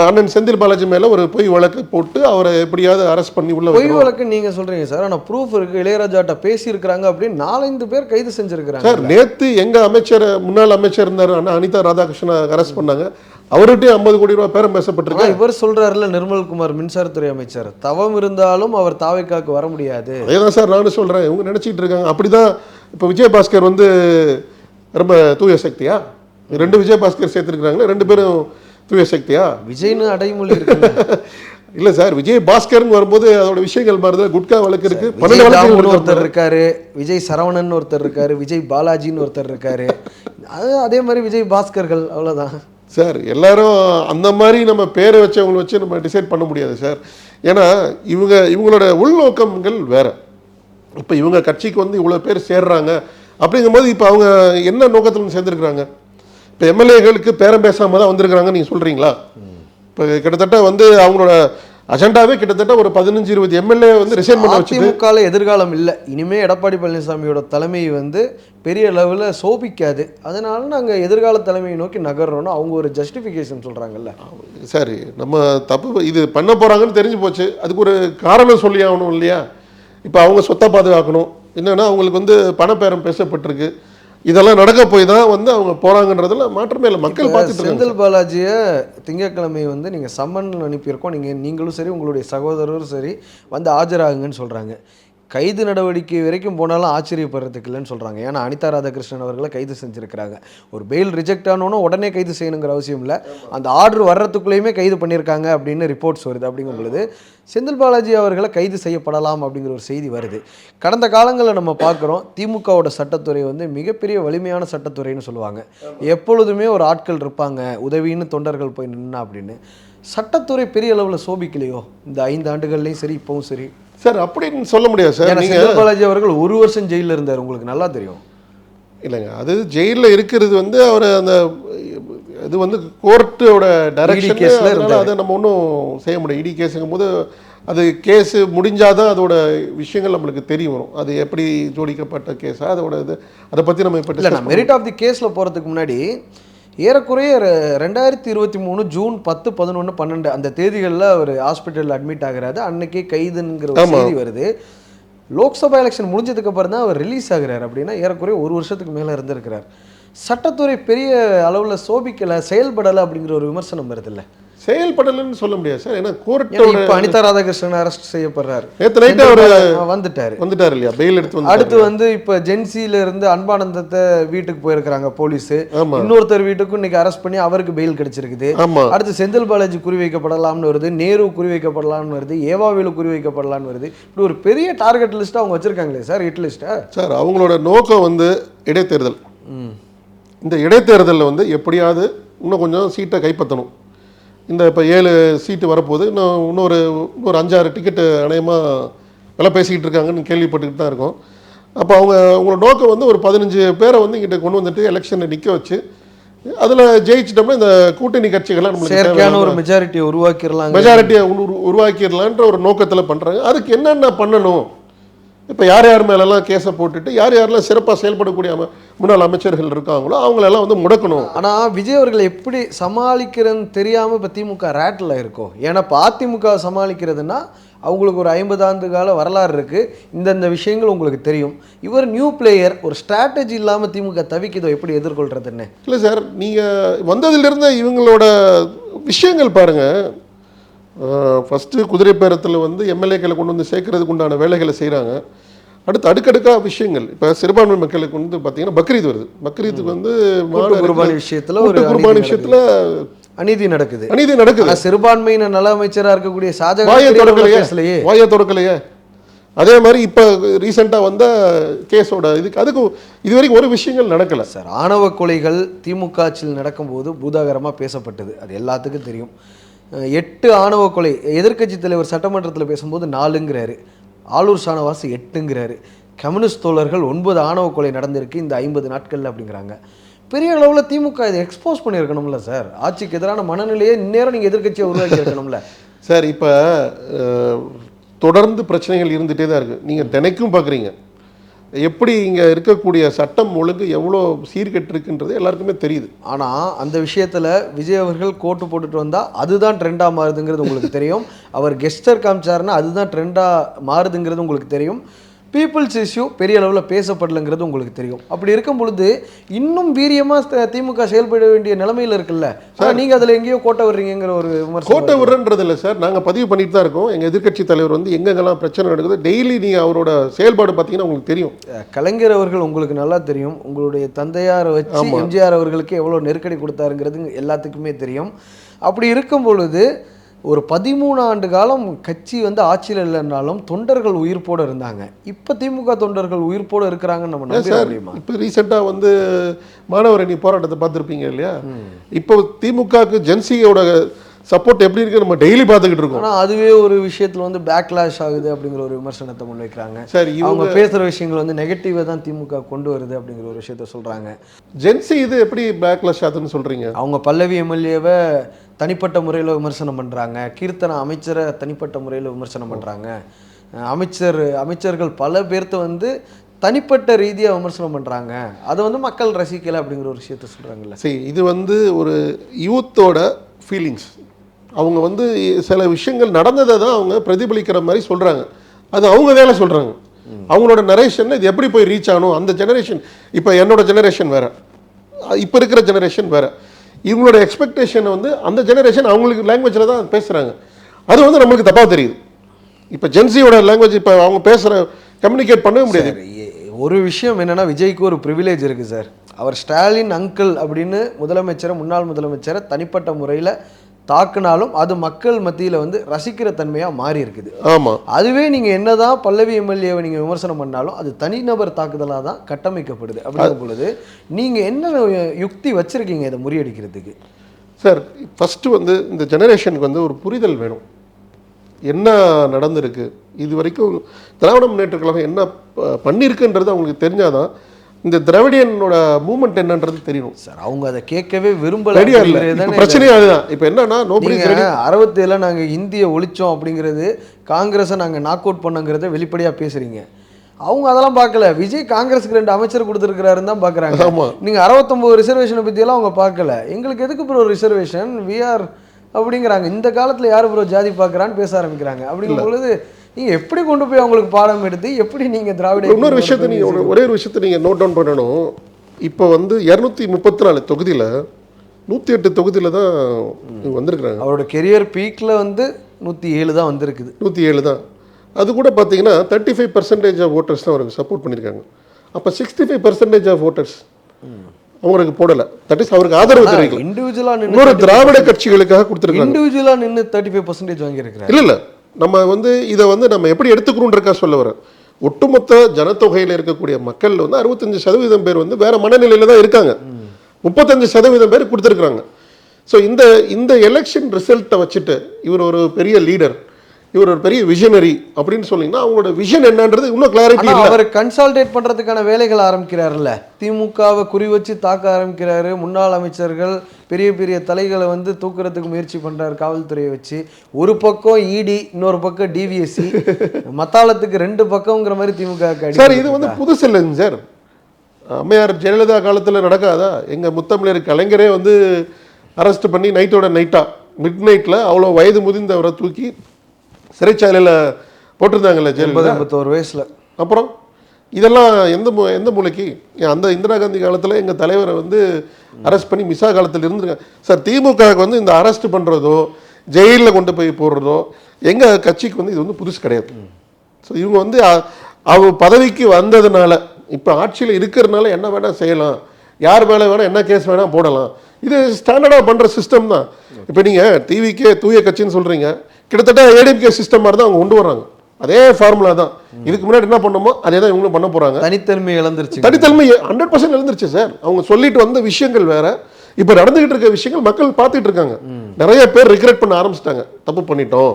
அண்ணன் செந்தில் பாலாஜி மேல ஒரு பொய் வழக்கு போட்டு அவரை எப்படியாவது அரெஸ்ட் பண்ணி உள்ள பொய் வழக்கு நீங்க சொல்றீங்க சார், ஆனா ப்ரூஃப் இருக்கு. இளையராஜாட்ட பேசியிருக்கிறாங்க அப்படின்னு 4-5 பேர் கைது செஞ்சிருக்கிறாங்க சார். நேத்து எங்க அமைச்சர் முன்னாள் அமைச்சர் இருந்தார் அண்ணா அனிதா ராதாகிருஷ்ணன் அரெஸ்ட் பண்ணாங்க. அவர்கிட்ட 50 கோடி ரூபாய் பேரம் பேசப்பட்டிருக்கு. இவர் சொல்றாருல நிர்மல்குமார் மின்சாரத்துறை அமைச்சர், தவம் இருந்தாலும் அவர் தாவேக்காக்கு வர முடியாது. அதேதான் சார் நானும் சொல்றேன். இவங்க நினைச்சிட்டு இருக்காங்க அப்படிதான். இப்போ விஜயபாஸ்கர் வந்து ரொம்ப தூய சக்தியா, 2 விஜயபாஸ்கர் சேர்த்துருக்காங்களே, 2 பேரும் தூய சக்தியா? விஜய்னு அடைமொழி இருக்கு இல்ல சார், விஜய் பாஸ்கர்னு வரும்போது அதோட விஷயங்கள் மாறுது. குட்கா வழக்கு இருக்கு, ஒருத்தர் இருக்காரு, விஜய் சரவணன் ஒருத்தர் இருக்காரு, விஜய் பாலாஜின்னு ஒருத்தர் இருக்காரு, அதே மாதிரி விஜய் பாஸ்கர்கள், அவ்வளவுதான் சார். எல்லாரும் அந்த மாதிரி நம்ம பேரை வச்சவங்களை வச்சு நம்ம டிசைட் பண்ண முடியாது சார். ஏன்னா இவங்களோட உள்நோக்கங்கள் வேற. இப்போ இவங்க கட்சிக்கு வந்து இவ்வளோ பேர் சேர்றாங்க அப்படிங்கும்போது இப்போ அவங்க என்ன நோக்கத்தில் சேர்ந்துருக்குறாங்க? இப்போ எம்எல்ஏகளுக்கு பேரம் பேசாமல் தான் வந்திருக்கிறாங்க நீங்கள் சொல்கிறீங்களா? இப்போ கிட்டத்தட்ட வந்து அவங்களோட அஜெண்டாவே கிட்டத்தட்ட ஒரு 15-20 எம்எல்ஏ வந்து ரிசைன் பண்ண வச்சுட்டு அதிமுகவில் எதிர்காலம் இல்லை, இனிமே எடப்பாடி பழனிசாமியோட தலைமை வந்து பெரிய லெவலில் சோபிக்காது, அதனால நாங்கள் எதிர்கால தலைமையை நோக்கி நகர்றோன்னு அவங்க ஒரு ஜஸ்டிஃபிகேஷன் சொல்கிறாங்கல்ல. சரி, நம்ம தப்பு இது பண்ண போகிறாங்கன்னு தெரிஞ்சு போச்சு, அதுக்கு ஒரு காரணம் சொல்லி ஆகணும் இல்லையா? இப்போ அவங்க சொத்தை பாதுகாக்கணும், என்னென்னா அவங்களுக்கு வந்து பணப்பேரம் பேசப்பட்டிருக்கு, இதெல்லாம் நடக்க போய் தான் வந்து அவங்க போகிறாங்கன்றதுல மாற்றமே இல்லை. மக்கள் பார்த்துட்டு செந்தில் பாலாஜியை திங்கட்கிழமை வந்து நீங்கள் சம்மன் அனுப்பியிருக்கோம், நீங்களும் சரி உங்களுடைய சகோதரரும் சரி வந்து ஆஜராகுங்கன்னு சொல்கிறாங்க. கைது நடவடிக்கை வரைக்கும் போனாலும் ஆச்சரியப்படுறதுக்கு இல்லைன்னு சொல்கிறாங்க. ஏன்னா அனிதா ராதாகிருஷ்ணன் அவர்களை கைது செஞ்சுருக்கிறாங்க. ஒரு பெயில் ரிஜெக்ட் ஆனோன்னா உடனே கைது செய்யணுங்கிற அவசியம் இல்லை, அந்த ஆர்டர் வர்றதுக்குள்ளேயுமே கைது பண்ணியிருக்காங்க அப்படின்னு ரிப்போர்ட்ஸ் வருது. அப்படிங்கும் பொழுது செந்தில் பாலாஜி அவர்களை கைது செய்யப்படலாம் அப்படிங்கிற ஒரு செய்தி வருது. கடந்த காலங்களில் நம்ம பார்க்குறோம், திமுகவோட சட்டத்துறை வந்து மிகப்பெரிய வலிமையான சட்டத்துறைன்னு சொல்லுவாங்க. எப்பொழுதுமே ஒரு ஆட்கள் இருப்பாங்க, உதவின்னு தொண்டர்கள் போய் நின்னா அப்படின்னு. சட்டத்துறை பெரிய அளவில் சோபிக்கலையோ இந்த 5 ஆண்டுகள்லையும் சரி இப்பவும் சரி? சார் அப்படின்னு சொல்ல முடியாது சார். செந்தில் பாலாஜி அவர்கள் 1 வருஷம் ஜெயிலில் இருந்தார், உங்களுக்கு நல்லா தெரியும். இல்லைங்க, அது ஜெயிலில் இருக்கிறது வந்து அவர் அந்த இது வந்து கோர்ட்டோட டைரக்ஷன், அதை நம்ம ஒன்றும் செய்ய முடியாது. இடி கேஸுங்கும் போது அது கேஸு முடிஞ்சாதான் அதோட விஷயங்கள் நம்மளுக்கு தெரிய வரும். அது எப்படி ஜோடிக்கப்பட்ட கேஸா அதோட இது, அதை பற்றி நம்ம இப்போ இல்லை, நான் மெரிட் ஆஃப் தி கேஸில் போகிறதுக்கு முன்னாடி ஏறக்குறைய 2023 ஜூன் 10, 11, 12 அந்த தேதிகளில் அவர் ஹாஸ்பிட்டலில் அட்மிட் ஆகிறாரு. அன்னைக்கே கைதுங்கிற ஒரு செய்தி வருது. லோக்சபா எலெக்ஷன் முடிஞ்சதுக்கு அப்புறம் தான் அவர் ரிலீஸ் ஆகிறார். அப்படின்னா ஏறக்குறைய 1 வருஷத்துக்கு மேலே இருந்திருக்கிறார். சட்டத்துறை பெரிய அளவில் சோபிக்கலை, செயல்படலை அப்படிங்கிற ஒரு விமர்சனம் வருது இல்லை? செயல்படலைன்னு சொல்ல முடியாது சார். ஏன்னா கோர்ட்டோட இப்போ அனிதா ராதாகிருஷ்ணன் அரெஸ்ட் செய்யப்படுறாரு, நேற்று நைட்டு அவர் வந்துட்டார் இல்லையா, பெயில் எடுத்து. அடுத்து வந்து இப்போ ஜென்சியில இருந்து அன்பானந்தத்தை வீட்டுக்கு போயிருக்கிறாங்க போலீஸ், இன்னொருத்தர் வீட்டுக்கும் இன்னைக்கு அரெஸ்ட் பண்ணி அவருக்கு பெயில் கிடைச்சிருக்குது. அடுத்து செந்தில் பாலாஜி குறிவைக்கப்படலாம்னு வருது, நேரு குறிவைக்கப்படலாம்னு வருது, ஏவாவேலு குறிவைக்கப்படலாம்னு வருது. இப்படி ஒரு பெரிய டார்கெட் லிஸ்ட் அவங்க வச்சிருக்காங்களே சார், ஹிட் லிஸ்ட்டை. சார் அவங்களோட நோக்கம் வந்து இடைத்தேர்தல். இந்த இடைத்தேர்தலில் வந்து எப்படியாவது இன்னும் கொஞ்சம் சீட்டை கைப்பற்றணும். இந்த இப்போ 7 சீட்டு வரப்போகுது, இன்னொரு 5-6 டிக்கெட்டு அநேகமாக விலை பேசிக்கிட்டு இருக்காங்கன்னு கேள்விப்பட்டுக்கிட்டு தான் இருக்கோம். அப்போ அவங்களோட நோக்கம் வந்து ஒரு 15 பேரை வந்து இங்கிட்ட கொண்டு வந்துட்டு எலெக்ஷனில் நிற்க வச்சு அதில் ஜெயிச்சிட்டோம்னா இந்த கூட்டணி கட்சிகள்லாம் நம்மளுக்கு ஒரு மெஜாரிட்டியை உருவாக்கிடலான்ற ஒரு நோக்கத்தில் பண்ணுறாங்க. அதுக்கு என்னென்ன பண்ணணும், இப்போ யார் மேலெல்லாம் கேஸை போட்டுட்டு யாரெல்லாம் சிறப்பாக செயல்படக்கூடிய முன்னாள் அமைச்சர்கள் இருக்காங்களோ அவங்களெல்லாம் வந்து முடக்கணும். ஆனால் விஜய் அவர்கள் எப்படி சமாளிக்கிறதுன்னு தெரியாமல் இப்போ திமுக ரேட்டில் இருக்கும். ஏன்னா இப்போ அதிமுக சமாளிக்கிறதுனா அவங்களுக்கு ஒரு 50 ஆண்டு கால வரலாறு இருக்குது, இந்தந்த விஷயங்கள் உங்களுக்கு தெரியும். இவர் நியூ பிளேயர், ஒரு ஸ்ட்ராட்டஜி இல்லாமல் திமுக தவிக்குதோ எப்படி எதிர்கொள்கிறதுன்னு? இல்லை சார், நீங்கள் வந்ததிலிருந்து இவங்களோட விஷயங்கள் பாருங்கள். ஃபஸ்ட்டு குதிரை பேரத்தில் வந்து எம்எல்ஏக்களை கொண்டு வந்து சேர்க்கறதுக்கு உண்டான வேலைகளை செய்கிறாங்க. அடுத்து அடுக்கடுக்காக விஷயங்கள். இப்போ சிறுபான்மை மக்களுக்கு வந்து பார்த்தீங்கன்னா பக்ரீத் வருது. பக்ரீத்துக்கு வந்து குர்பானி விஷயத்தில் அநீதி நடக்குது. சிறுபான்மையினர் நல அமைச்சராக இருக்கக்கூடிய வாயை தொடக்கலையே. அதே மாதிரி இப்போ ரீசெண்டாக வந்த கேஸோட அதுக்கு இது வரைக்கும் ஒரு விஷயங்கள் நடக்கலை சார். ஆணவ கொலைகள் திமுக ஆட்சியில் நடக்கும்போது பூதாகரமாக பேசப்பட்டது, அது எல்லாத்துக்கும் தெரியும். 8 ஆணவ கொலை, எதிர்க்கட்சி தலைவர் சட்டமன்றத்தில் பேசும்போது 4ங்கிறாரு, ஆளூர் ஷானவாஸ் 8ங்கிறாரு, கம்யூனிஸ்ட் தோழர்கள் 9 ஆணவ கொலை நடந்திருக்கு இந்த 50 நாட்களில் அப்படிங்கிறாங்க. பெரிய அளவில் திமுக இதை எக்ஸ்போஸ் பண்ணியிருக்கணும்ல சார். ஆட்சிக்கு எதிரான மனநிலையை இந்நேரம் நீங்கள் எதிர்க்கட்சியை உருவாக்கி இருக்கணும்ல சார். இப்போ தொடர்ந்து பிரச்சனைகள் இருந்துகிட்டே தான் இருக்குது. நீங்கள் தினைக்கும் பார்க்குறீங்க எப்படி இங்கே இருக்கக்கூடிய சட்டம் ஒழுங்கு எவ்வளோ சீர்கெட்டிருக்குன்றது எல்லாருக்குமே தெரியுது. ஆனால் அந்த விஷயத்தில் விஜய் அவர்கள் கோட்டு போட்டுட்டு வந்தால் அதுதான் ட்ரெண்டாக மாறுதுங்கிறது உங்களுக்கு தெரியும். அவர் கெஸ்டர் காமிச்சாருன்னா அதுதான் ட்ரெண்டாக மாறுதுங்கிறது உங்களுக்கு தெரியும். பீப்புள்ஸ் இஷ்யூ பெரிய அளவில் பேசப்படலைங்கிறது உங்களுக்கு தெரியும். அப்படி இருக்கும் பொழுது இன்னும் வீரியமாக திமுக செயல்பட வேண்டிய நிலைமையில் இருக்குல்ல சார். நீங்கள் அதில் எங்கேயோ கோட்டை விடுறீங்கிற ஒரு விமர்சனம். கோட்டை விடுறன்றது இல்லை சார், நாங்கள் பதிவு பண்ணிட்டு தான் இருக்கோம். எங்கள் எதிர்க்கட்சி தலைவர் வந்து எங்கெங்கெல்லாம் பிரச்சனை நடக்குது டெய்லி நீங்கள் அவரோட செயல்பாடு பார்த்தீங்கன்னா உங்களுக்கு தெரியும். கலைஞர் அவர்கள் உங்களுக்கு நல்லா தெரியும். உங்களுடைய தந்தையாரை வச்சு எம்ஜிஆர் அவர்களுக்கு எவ்வளோ நெருக்கடி கொடுத்தாருங்கிறது எல்லாத்துக்குமே தெரியும். அப்படி இருக்கும் பொழுது ஒரு 13 ஆண்டு காலம் கட்சி வந்து ஆட்சியில் இல்லைன்னாலும் தொண்டர்கள் உயிர்ப்போடு இருந்தாங்க. இப்போ திமுக தொண்டர்கள் உயிர்ப்போடு இருக்கிறாங்கன்னு நம்ம நம்ப முடியுமா? இப்போ ரீசெண்டாக வந்து மாணவர் அணி போராட்டத்தை பார்த்துருப்பீங்க இல்லையா? இப்போ திமுகவுக்கு ஜென்சியோட சப்போர்ட் எப்படி இருக்கு நம்ம டெய்லி பார்த்துக்கிட்டு இருக்கோம். ஆனால் அதுவே ஒரு விஷயத்தில் வந்து பேக்லாஷ் ஆகுது அப்படிங்கிற ஒரு விமர்சனத்தை முன்வைக்கிறாங்க. சரி, அவங்க பேசுகிற விஷயங்கள் வந்து நெகட்டிவாக தான் திமுக கொண்டு வருது அப்படிங்கிற ஒரு விஷயத்த சொல்கிறாங்க. ஜென்சி இது எப்படி பேக்லாஷ் ஆகுதுன்னு சொல்கிறீங்க? அவங்க பல்லவி எம்எல்ஏவை தனிப்பட்ட முறையில் விமர்சனம் பண்ணுறாங்க, கீர்த்தனா அமைச்சரை தனிப்பட்ட முறையில் விமர்சனம் பண்ணுறாங்க, அமைச்சர்கள் பல பேர்த்த வந்து தனிப்பட்ட ரீதியாக விமர்சனம் பண்ணுறாங்க, அதை வந்து மக்கள் ரசிக்கலை அப்படிங்கிற ஒரு விஷயத்த சொல்கிறாங்கல்ல. சரி, இது வந்து ஒரு யூத்தோட ஃபீலிங்ஸ். அவங்க வந்து சில விஷயங்கள் நடந்ததை தான் அவங்க பிரதிபலிக்கிற மாதிரி சொல்கிறாங்க. அது அவங்க வேலை சொல்கிறாங்க. அவங்களோட நரேஷன் இது எப்படி போய் ரீச் ஆகணும். அந்த ஜெனரேஷன், இப்போ என்னோட ஜெனரேஷன் வேறு, இப்போ இருக்கிற ஜெனரேஷன் வேறு. இவங்களோட எக்ஸ்பெக்டேஷனை வந்து அந்த ஜெனரேஷன் அவங்களுக்கு லாங்குவேஜில் தான் பேசுகிறாங்க. அது வந்து நம்மளுக்கு தப்பாக தெரியுது. இப்போ ஜென்சியோட லாங்குவேஜ் இப்போ அவங்க பேசுகிற கம்யூனிகேட் பண்ணவே முடியாது. ஒரு விஷயம் என்னென்னா, விஜய்க்கு ஒரு ப்ரிவிலேஜ் இருக்குது சார். அவர் ஸ்டாலின் அங்கிள் அப்படின்னு முன்னாள் முதலமைச்சரை தனிப்பட்ட முறையில் தாக்குனாலும் அது மக்கள் மத்தியில் வந்து ரசிக்கிற தன்மையாக மாறி இருக்குது. ஆமாம், அதுவே நீங்கள் என்னதான் பல்லவி எம்எல்ஏவை நீங்கள் விமர்சனம் பண்ணாலும் அது தனிநபர் தாக்குதலாக தான் கட்டமைக்கப்படுது. அப்படிங்கும் பொழுது நீங்கள் என்ன யுக்தி வச்சுருக்கீங்க இதை முறியடிக்கிறதுக்கு? சார், ஃபஸ்ட்டு வந்து இந்த ஜெனரேஷனுக்கு வந்து ஒரு புரிதல் வேணும். என்ன நடந்திருக்கு, இது வரைக்கும் திராவிட முன்னேற்ற கழகம் என்ன பண்ணியிருக்குன்றது அவங்களுக்கு தெரிஞ்சாதான் இந்த திராவிடியனோட மூவ்மெண்ட் என்னன்றது தெரியணும் சார். அவங்க அதை கேட்கவே விரும்பல. பிரச்சனையே அதுதான். இப்போ என்னன்னா, 67 நாங்கள் இந்தியை ஒழிச்சோம் அப்படிங்கிறது, காங்கிரஸை நாங்கள் நாக் அவுட் பண்ணங்கிறத வெளிப்படையாக பேசுறீங்க. அவங்க அதெல்லாம் பார்க்கல. விஜய் காங்கிரஸுக்கு 2 அமைச்சர் கொடுத்துருக்கிறாருன்னு தான் பார்க்குறாங்க. நீங்கள் 69 ரிசர்வேஷனை பற்றியெல்லாம் அவங்க பார்க்கல. எங்களுக்கு எதுக்கு ப்ரோ ரிசர்வேஷன், விஆர் அப்படிங்கிறாங்க. இந்த காலத்தில் யார் ப்ரோ ஜாதி பார்க்குறான்னு பேச ஆரம்பிக்கிறாங்க. அப்படிங்கும் பொழுது நீங்கள் எப்படி கொண்டு போய் அவங்களுக்கு பாடம் எடுத்து எப்படி நீங்கள் திராவிட இன்னொரு விஷயத்தை நீங்கள் ஒரே ஒரு விஷயத்தை நீங்கள் நோட் டவுன் பண்ணணும். இப்போ வந்து 234 தொகுதியில் 108 தொகுதியில் தான் வந்திருக்கிறாங்க. அவரோட கெரியர் பீக்கில் வந்து 107 தான் வந்திருக்குது. 107 தான். அது கூட பார்த்தீங்கன்னா 35% ஆஃப் ஓட்டர்ஸ் தான் அவருக்கு சப்போர்ட் பண்ணியிருக்காங்க. அப்போ 65% ஆஃப் ஓட்டர்ஸ் அவங்களுக்கு போடலை. தட் இஸ் அவருக்கு ஆதரவு தெரிவிக்கல. இண்டிவிஜுவலாக இன்னொரு திராவிட கட்சிகளுக்காக கொடுத்துருக்காங்க. இண்டிவிஜுவலாக நின்று 35% வாங்கியிருக்கிறாங்க. இல்லை நம்ம வந்து இதை வந்து நம்ம எப்படி எடுத்துக்கணுன்றக்கா சொல்ல வரேன். ஒட்டுமொத்த ஜனத்தொகையில் இருக்கக்கூடிய மக்கள் வந்து 65% பேர் வந்து வேற மனநிலையில தான் இருக்காங்க. 35% பேர் கொடுத்துருக்குறாங்க. ஸோ இந்த எலெக்ஷன் ரிசல்ட்டை வச்சுட்டு இவர் ஒரு பெரிய லீடர், இவர் ஒரு பெரிய விஷனரி அப்படின்னு சொன்னீங்கன்னா அவங்களோட விஷன் என்னன்றது இன்னும் கிளாரிட்டி இல்லை. அவர் கன்சால்டேட் பண்றதுக்கான வேலைகள் ஆரம்பிக்கிறாருல்ல. திமுகவை குறி வச்சு தாக்க ஆரம்பிக்கிறாரு. முன்னாள் அமைச்சர்கள், பெரிய பெரிய தலைகளை வந்து தூக்குறதுக்கு முயற்சி பண்றாரு காவல்துறையை வச்சு. ஒரு பக்கம் இடி, இன்னொரு பக்கம் டிவிஎஸ்சி, மத்தாளத்துக்கு 2 பக்கம்ங்கிற மாதிரி திமுக. சார், இது வந்து புதுசு இல்லைங்க சார். அம்மையார் ஜெயலலிதா காலத்தில் நடக்காதா? எங்கள் முத்தமிழர் கலைஞரே வந்து அரெஸ்ட் பண்ணி நைட்டோட நைட்டா மிட் நைட்டில் அவ்வளோ வயது முதிர்ந்தவரை தூக்கி சிறைச்சாலையில் போட்டிருந்தாங்கல்ல ஜெயலலிதா 81 வயசில். அப்புறம் இதெல்லாம் எந்த மூலைக்கு? அந்த இந்திரா காந்தி காலத்தில் எங்கள் தலைவரை வந்து அரெஸ்ட் பண்ணி மிசா காலத்தில் இருந்திருக்காங்க சார். திமுகவுக்கு வந்து இந்த அரெஸ்ட் பண்ணுறதோ ஜெயிலில் கொண்டு போய் போடுறதோ எங்கள் கட்சிக்கு வந்து இது வந்து புதுசு கிடையாது. ஸோ இவங்க வந்து அவங்க பதவிக்கு வந்ததுனால, இப்போ ஆட்சியில் இருக்கிறதுனால என்ன வேணால் செய்யலாம், யார் மேலே வேணால் என்ன கேஸ் வேணால் போடலாம், இது ஸ்டாண்டர்டாக பண்ணுற சிஸ்டம் தான். இப்போ நீங்கள் டிவிக்கே தூய கட்சின்னு சொல்கிறீங்க, கிட்டத்தட்ட ஏடிஎம்கே சிஸ்டம் மாதிரி தான் அவங்க கொண்டு வர்றாங்க. அதே ஃபார்முலா தான். இதுக்கு முன்னாடி என்ன பண்ணோமோ அதே தான் இவங்களும் பண்ண போகிறாங்க. தனித்தன்மை இழந்துருச்சு. தனித்தன்மை 100% இழந்துருச்சு சார். அவங்க சொல்லிட்டு வந்த விஷயங்கள் வேற, இப்போ நடந்துகிட்டு இருக்க விஷயங்கள் மக்கள் பார்த்துட்டு இருக்காங்க. நிறைய பேர் ரிக்ரெட் பண்ண ஆரம்பிச்சிட்டாங்க. தப்பு பண்ணிட்டோம்,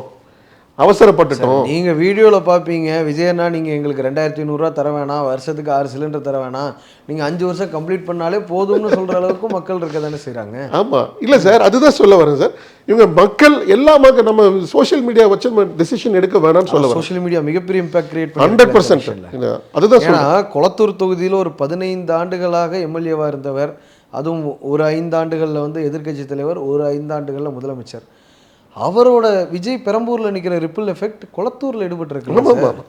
அவசரப்பட்டுட்டோம். நீங்க வீடியோல பாப்பீங்க, விஜயண்ணா நீங்க எங்களுக்கு 2500 ரூபா தர வேணாம், வருஷத்துக்கு 6 சிலிண்டர் தர வேணாம், நீங்க 5 வருஷம் கம்ப்ளீட் பண்ணாலே போதும்னு சொல்ற அளவுக்கு மக்கள் இருக்க தானே செய்றாங்க. ஆமா, இல்ல சார், அதுதான் சொல்ல வரேன் சார். இவங்க மக்கள் எல்லா மக்கள் நம்ம சோஷியல் மீடியா வச்சு டிசிஷன் எடுக்க வேணாம்னு சொல்ல வரேன். சோஷியல் மீடியா மிகப்பெரிய இம்பாக்ட் கிரியேட் பண்ணி 100%. அதுதான் சொல்றேன். கொளத்தூர் தொகுதியில் ஒரு 15 ஆண்டுகளாக எம்எல்ஏவா இருந்தவர், அதுவும் ஒரு 5 ஆண்டுகளில் வந்து எதிர்க்கட்சி தலைவர், ஒரு 5 ஆண்டுகளில் முதலமைச்சர். அவரோட விஜய் பெரம்பூர்ல நிற்கிற ரிப்பிள் எஃபெக்ட் கொளத்தூர்ல ஈடுபட்டிருக்கு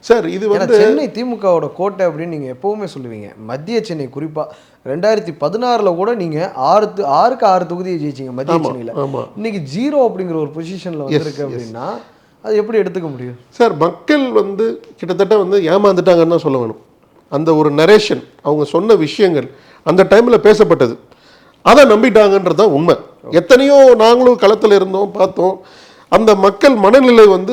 சார். இது வந்து சென்னை திமுகவோட கோட்டை அப்படின்னு நீங்க எப்பவுமே சொல்லுவீங்க. மத்திய சென்னை குறிப்பா 2016 கூட நீங்க 6 தொகுதியை ஜெயிச்சிங்க மத்திய சென்னையில. இன்னைக்கு 0 அப்படிங்கிற ஒரு பொசிஷன்ல வந்திருக்கு அப்படின்னா அது எப்படி எடுத்துக்க முடியும் சார்? மக்கள் வந்து கிட்டத்தட்ட வந்து ஏமாந்துட்டாங்கன்னு தான் சொல்ல வேணும். அந்த ஒரு நரேஷன், அவங்க சொன்ன விஷயங்கள் அந்த டைம்ல பேசப்பட்டது, அதை நம்பிட்டாங்கன்றது தான் உண்மை. எத்தனையோ நாங்களும் களத்தில் இருந்தோம், பார்த்தோம். அந்த மக்கள் மனநிலை வந்து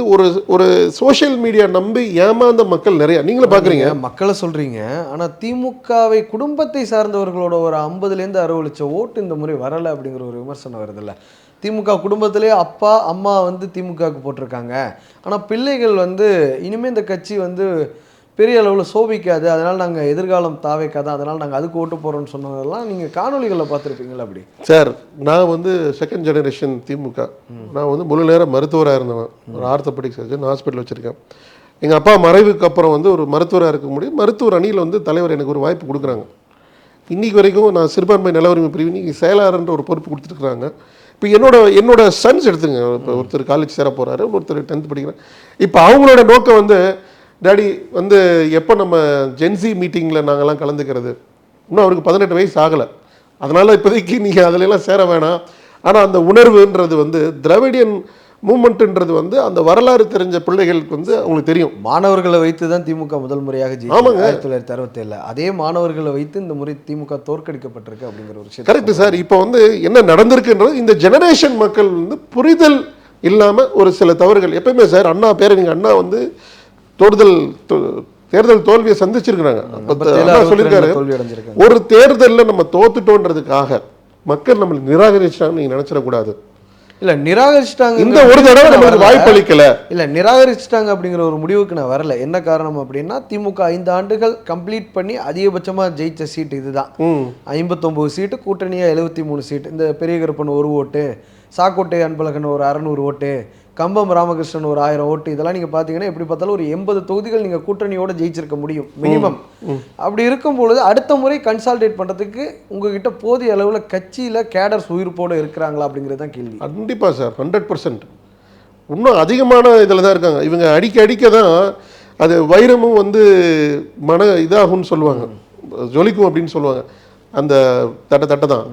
ஒரு சோஷியல் மீடியா நம்பி ஏமாந்த மக்கள் நிறைய நீங்களும் பார்க்குறீங்க. மக்களை சொல்கிறீங்க, ஆனால் திமுகவை குடும்பத்தை சார்ந்தவர்களோட ஒரு 50லேருந்து 60 லட்சம் ஓட்டு இந்த முறை வரலை அப்படிங்கிற ஒரு விமர்சனம் வருதில்ல. திமுக குடும்பத்திலே அப்பா அம்மா வந்து திமுகவுக்கு போட்டிருக்காங்க, ஆனால் பிள்ளைகள் வந்து இனிமேல் இந்த கட்சி வந்து பெரிய அளவில் சோபிக்காது, அதனால் நாங்கள் எதிர்காலம் தாவேக்காது, அதனால் நாங்கள் அதுக்கு ஓட்டு போகிறோம்னு சொன்னதெல்லாம் நீங்கள் காணொலிகளில் பார்த்துருப்பீங்களா? அப்படி சார், நான் வந்து செகண்ட் ஜெனரேஷன் திமுக. நான் வந்து முழு நேரம் மருத்துவராக இருந்தவன். ஒரு ஆர்த்தோபெடிக் சர்ஜன், ஹாஸ்பிட்டல் வச்சுருக்கேன். எங்கள் அப்பா மறைவுக்கு அப்புறம் வந்து ஒரு மருத்துவராக இருக்க முடியும். மருத்துவர் அணியில் வந்து தலைவர் எனக்கு ஒரு வாய்ப்பு கொடுக்குறாங்க. இன்றைக்கி வரைக்கும் நான் சிறுபான்மை நல உரிமை பிரிவு இன்றைக்கி செயலாளர்ன்ற ஒரு பொறுப்பு கொடுத்துருக்குறாங்க. இப்போ என்னோட சன்ஸ் எடுத்துங்க. இப்போ ஒருத்தர் காலேஜ் சேர போகிறாரு, ஒருத்தர் 10th படிக்கிறார். இப்போ அவங்களோட நோக்கம் வந்து, டாடி வந்து எப்போ நம்ம ஜென்சி மீட்டிங்கில் நாங்கள்லாம் கலந்துக்கிறது. இன்னும் அவருக்கு 18 வயசு ஆகலை. அதனால் இப்போதைக்கு நீங்கள் அதிலெல்லாம் சேர வேணாம். ஆனால் அந்த உணர்வுன்றது வந்து திராவிடியன் மூமெண்ட்ன்றது வந்து அந்த வரலாறு தெரிஞ்ச பிள்ளைகளுக்கு வந்து அவங்களுக்கு தெரியும். மாணவர்களை வைத்து தான் திமுக முதல் முறையாக ஆமாங்க. 1967 அதே மாணவர்களை வைத்து இந்த முறை திமுக தோற்கடிக்கப்பட்டிருக்கு அப்படிங்கிற ஒரு விஷயம். Correct sir. இப்போ வந்து என்ன நடந்திருக்குன்றது இந்த ஜெனரேஷன் மக்கள் வந்து புரிதல் இல்லாமல் ஒரு சில தவறுகள் எப்பயுமே சார். அண்ணா பேரறிஞர் அண்ணா வந்து தேர்தல் தோல்வியை சந்திச்சிருக்கிறாங்க. சொல்லியிருக்காரு, ஒரு தேர்தலில் நம்ம தோத்துட்டோன்றதுக்காக மக்கள் நம்மளை நிராகரிச்சாங்கன்னு நீங்க நினைச்சிடக்கூடாது. இல்ல நிராகரிச்சிட்டாங்க, இந்த ஒரு தடவை நம்மளுக்கு வாய்ப்பு அளிக்கல. இல்ல நிராகரிச்சிட்டாங்க அப்படிங்கிற ஒரு முடிவுக்கு நான் வரல. என்ன காரணம் அப்படின்னா, திமுக 5 ஆண்டுகள் கம்ப்ளீட் பண்ணி அதிகபட்சமா ஜெயிச்ச சீட் இதுதான். 59 சீட்டு, கூட்டணியா 73 சீட். இந்த பெரிய கருப்பன் 1 ஓட்டு, சாக்கோட்டை அன்பழகன் ஒரு 600 ஓட்டு, கம்பம் ராமகிருஷ்ணன் ஒரு 1000 ஓட்டு. இதெல்லாம் நீங்கள் பார்த்தீங்கன்னா எப்படி பார்த்தாலும் ஒரு 80 தொகுதிகள் நீங்கள் கூட்டணியோட ஜெயிச்சிருக்க முடியும் மினிமம். அப்படி இருக்கும்பொழுது அடுத்த முறை கன்சால்டேட் பண்ணுறதுக்கு உங்ககிட்ட போதிய அளவில் கட்சியில் கேடர்ஸ் உயிர்ப்போடு இருக்கிறாங்களா அப்படிங்கிறது தான் கேள்வி. கண்டிப்பாக சார், 100%. இன்னும் அதிகமான இதில் தான் இருக்காங்க. இவங்க அடிக்க தான் அது வைரமும் வந்து இதாகும்னு சொல்லுவாங்க, ஜொலிக்கும் அப்படின்னு சொல்லுவாங்க. அந்த தட்டை தான்.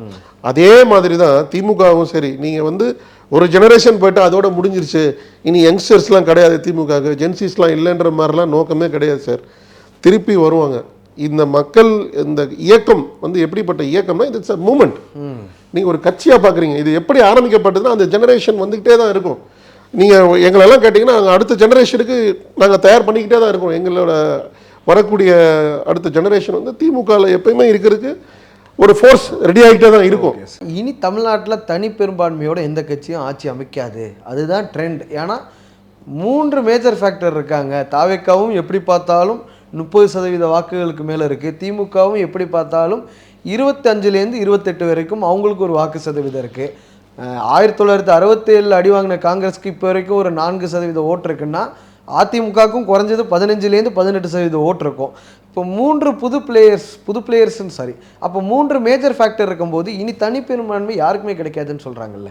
அதே மாதிரி தான் திமுகவும் சரி. நீங்கள் வந்து ஒரு ஜெனரேஷன் போய்ட்டு அதோட முடிஞ்சிருச்சு, இனி யங்ஸ்டர்ஸ்லாம் கிடையாது திமுகவுக்கு, ஜென்சிஸ்லாம் இல்லைன்ற மாதிரிலாம் நோக்கமே கிடையாது சார். திருப்பி வருவாங்க. இந்த மக்கள் இந்த இயக்கம் வந்து எப்படிப்பட்ட இயக்கம்னா, இட்ஸ் அ மூமெண்ட். நீங்கள் ஒரு கட்சியாக பார்க்குறீங்க. இது எப்படி ஆரம்பிக்கப்பட்டதுன்னா அந்த ஜெனரேஷன் வந்துக்கிட்டே தான் இருக்கும். நீங்கள் எங்களெல்லாம் கேட்டிங்கன்னா நாங்கள் அடுத்த ஜெனரேஷனுக்கு நாங்கள் தயார் பண்ணிக்கிட்டே தான் இருக்கோம். எங்களோட வரக்கூடிய அடுத்த ஜெனரேஷன் வந்து திமுகவில் எப்பயுமே இருக்கிறதுக்கு ஒரு ஃபோர்ஸ் ரெடி ஆகிட்டே தான் இருக்கும். இனி தமிழ்நாட்டில் தனி பெரும்பான்மையோட எந்த கட்சியும் ஆட்சி அமைக்காது, அதுதான் ட்ரெண்ட். ஏன்னா 3 மேஜர் ஃபேக்டர் இருக்காங்க. தாவேக்காவும் எப்படி பார்த்தாலும் 30% வாக்குகளுக்கு மேலே இருக்குது. திமுகவும் எப்படி பார்த்தாலும் 25லேருந்து 28 வரைக்கும் அவங்களுக்கு ஒரு வாக்கு சதவீதம் இருக்குது. 1967 அடி வாங்கின காங்கிரஸ்க்கு இப்போ வரைக்கும் ஒரு 4% ஓட்டு இருக்குன்னா, அதிமுகவுக்கும் குறைஞ்சது 15லேருந்து 18% ஓட்டு இருக்கும். இப்போ 3 புது பிளேயர்ஸ்ன்னு சாரி, அப்போ 3 மேஜர் ஃபேக்டர் இருக்கும்போது இனி தனிப்பெரும்பான்மை யாருக்குமே கிடைக்காதுன்னு சொல்கிறாங்கல்ல.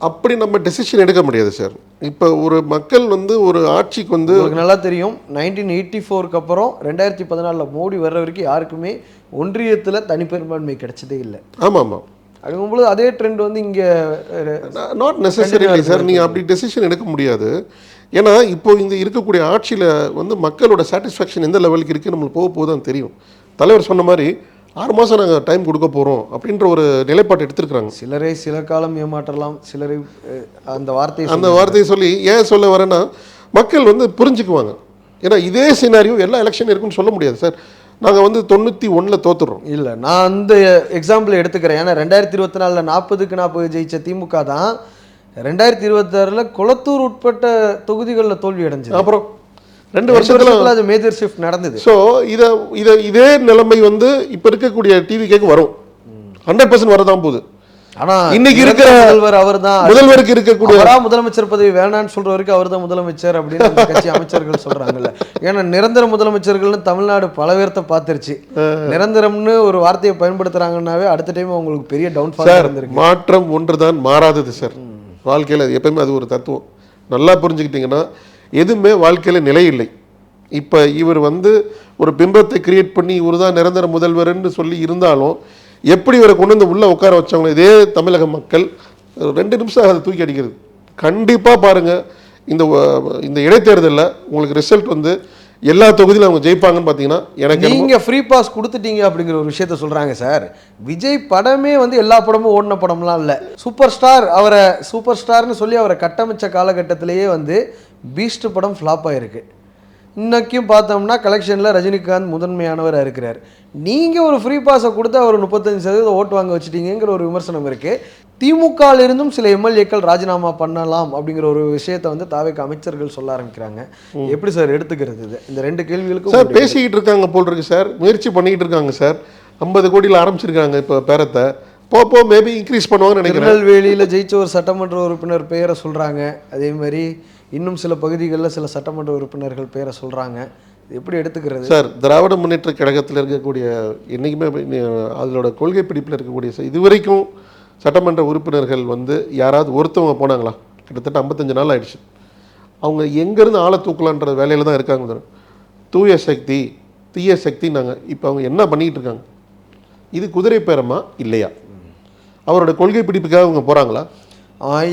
அப்படி நம்ம டெசிஷன் எடுக்க முடியாது சார். இப்போ ஒரு மக்கள் வந்து ஒரு ஆட்சிக்கு வந்து உங்களுக்கு நல்லா தெரியும், 1984க்கு அப்புறம் 2014 மோடி வர்ற வரைக்கும் யாருக்குமே ஒன்றியத்தில் தனிப்பெரும்பான்மை கிடைச்சதே இல்லை. ஆமாம் ஆமாம். அப்படிங்கும்போது அதே ட்ரெண்ட் வந்து இங்கே நாட் நெசசரி சார். நீங்கள் அப்படி டெசிஷன் எடுக்க முடியாது. ஏன்னா இப்போ இந்த இருக்கக்கூடிய ஆட்சியில் வந்து மக்களோட சாட்டிஸ்ஃபேக்ஷன் எந்த லெவலுக்கு இருக்குது நம்மளுக்கு போக தான் தெரியும். தலைவர் சொன்ன மாதிரி 6 மாதம் நாங்கள் டைம் கொடுக்க போகிறோம் அப்படின்ற ஒரு நிலைப்பாடு எடுத்துருக்குறாங்க. சிலரை சில காலம் ஏமாற்றலாம், சிலரை அந்த வார்த்தையை சொல்லி ஏன் சொல்ல வரேன்னா, மக்கள் வந்து புரிஞ்சுக்குவாங்க. ஏன்னா இதே சினாரியோ எல்லா எலெக்ஷன் இருக்குன்னு சொல்ல முடியாது சார். நாங்கள் வந்து 91 தோத்துறோம். இல்லை, நான் அந்த எக்ஸாம்பிள் எடுத்துக்கிறேன். ஏன்னா 2024 40க்கு 40 ஜெயிச்ச திமுக தான் 2026 குளத்தூர் உட்பட்ட தொகுதிகளில் தோல்வி அடைஞ்சது. அப்புறம் 2 வருஷத்துல அது மேஜர் ஷிஃப்ட் நடந்தது. ஸோ இதே நிலைமை வந்து இப்போ இருக்கக்கூடிய டிவிக்கு வரும். 100% வரதான் போகுது. ஆனால் இன்னைக்கு இருக்கிற முதல்வர் அவர் தான். முதல்வருக்கு இருக்கக்கூடிய முதலமைச்சர் பதவி வேணான்னு சொல்ற வரைக்கும் அவர் தான் முதலமைச்சர் அப்படின்னு கட்சி அமைச்சர்கள் சொல்றாங்கல்ல. ஏன்னா நிரந்தர முதலமைச்சர்கள்னு தமிழ்நாடு பல பேர்த்த பார்த்துருச்சு. நிரந்தரம்னு ஒரு வார்த்தையை பயன்படுத்துறாங்கன்னாவே அடுத்த டைம் அவங்களுக்கு பெரிய டவுன்ஃபால் இருந்திருக்கு. மாற்றம் ஒன்றுதான் மாறாதது சார். வாழ்க்கையில் எப்பயுமே அது ஒரு தத்துவம். நல்லா புரிஞ்சுக்கிட்டீங்கன்னா எதுவுமே வாழ்க்கையில் நிலை இல்லை. இப்போ இவர் வந்து ஒரு பிம்பத்தை கிரியேட் பண்ணி இவர் தான் நிரந்தர முதல்வர்னு சொல்லி இருந்தாலும் எப்படி இவரை கொண்டு வந்து உள்ளே உட்கார வச்சவங்க இதே தமிழக மக்கள் 2 நிமிஷம் அதை தூக்கி அடிக்கிறது. கண்டிப்பாக பாருங்கள், இந்த இடைத்தேர்தலில் உங்களுக்கு ரிசல்ட் வந்து எல்லா தொகுதியிலும் அவங்க ஜெயிப்பாங்கன்னு பார்த்தீங்கன்னா எனக்கு நீங்கள் ஃப்ரீ பாஸ் கொடுத்துட்டீங்க அப்படிங்கிற ஒரு விஷயத்த சொல்கிறாங்க சார். விஜய் படமே வந்து எல்லா படமும் ஓடின படம்லாம் இல்லை. சூப்பர் ஸ்டார், அவரை சூப்பர் ஸ்டார்னு சொல்லி அவரை கட்டமைச்ச காலகட்டத்திலேயே வந்து பீஸ்ட் படம் ஃப்ளாப் ஆகிருக்கு. இன்னைக்கும் பார்த்தோம்னா கலெக்ஷனில் ரஜினிகாந்த் முதன்மையானவராக இருக்கிறார். நீங்கள் ஒரு ஃப்ரீ பாஸை கொடுத்து அவர் 35% ஓட்டு வாங்க வச்சுட்டீங்கிற ஒரு விமர்சனம் இருக்குது. திமுகவில் இருந்தும் சில எம்எல்ஏக்கள் ராஜினாமா பண்ணலாம் அப்படிங்கிற ஒரு விஷயத்தை வந்து தாவேக அமைச்சர்கள் சொல்ல ஆரம்பிக்கிறாங்க. எப்படி சார் எடுத்துக்கிறது இது? இந்த 2 கேள்விகளுக்கும் சார் பேசிக்கிட்டு இருக்காங்க போல் இருக்கு சார், முயற்சி பண்ணிக்கிட்டு இருக்காங்க சார். 50 கோடியில் ஆரம்பிச்சிருக்காங்க இப்போ பேரத்தை, போப்போ மேபி இன்க்ரீஸ் பண்ணுவாங்கன்னு நினைக்கிறேன். திருநெல்வேலியில் ஜெயிச்ச ஒரு சட்டமன்ற உறுப்பினர் பெயரை சொல்கிறாங்க. அதே மாதிரி இன்னும் சில பகுதிகளில் சில சட்டமன்ற உறுப்பினர்கள் பெயரை சொல்கிறாங்க. எப்படி எடுத்துக்கிறது சார்? திராவிட முன்னேற்ற கழகத்தில் இருக்கக்கூடிய என்றைக்குமே அதோட கொள்கை பிடிப்பில் இருக்கக்கூடிய இதுவரைக்கும் சட்டமன்ற உறுப்பினர்கள் வந்து யாராவது ஒருத்தவங்க போனாங்களா? கிட்டத்தட்ட 55 நாள் ஆயிடுச்சு. அவங்க எங்கேருந்து ஆளை தூக்கலான்ற வேலையில் தான் இருக்காங்க. தூய சக்தி தீய சக்தி நாங்கள் இப்போ அவங்க என்ன பண்ணிக்கிட்டு இருக்காங்க? இது குதிரை பேரமா இல்லையா? அவரோட கொள்கை பிடிப்புக்காக அவங்க போகிறாங்களா?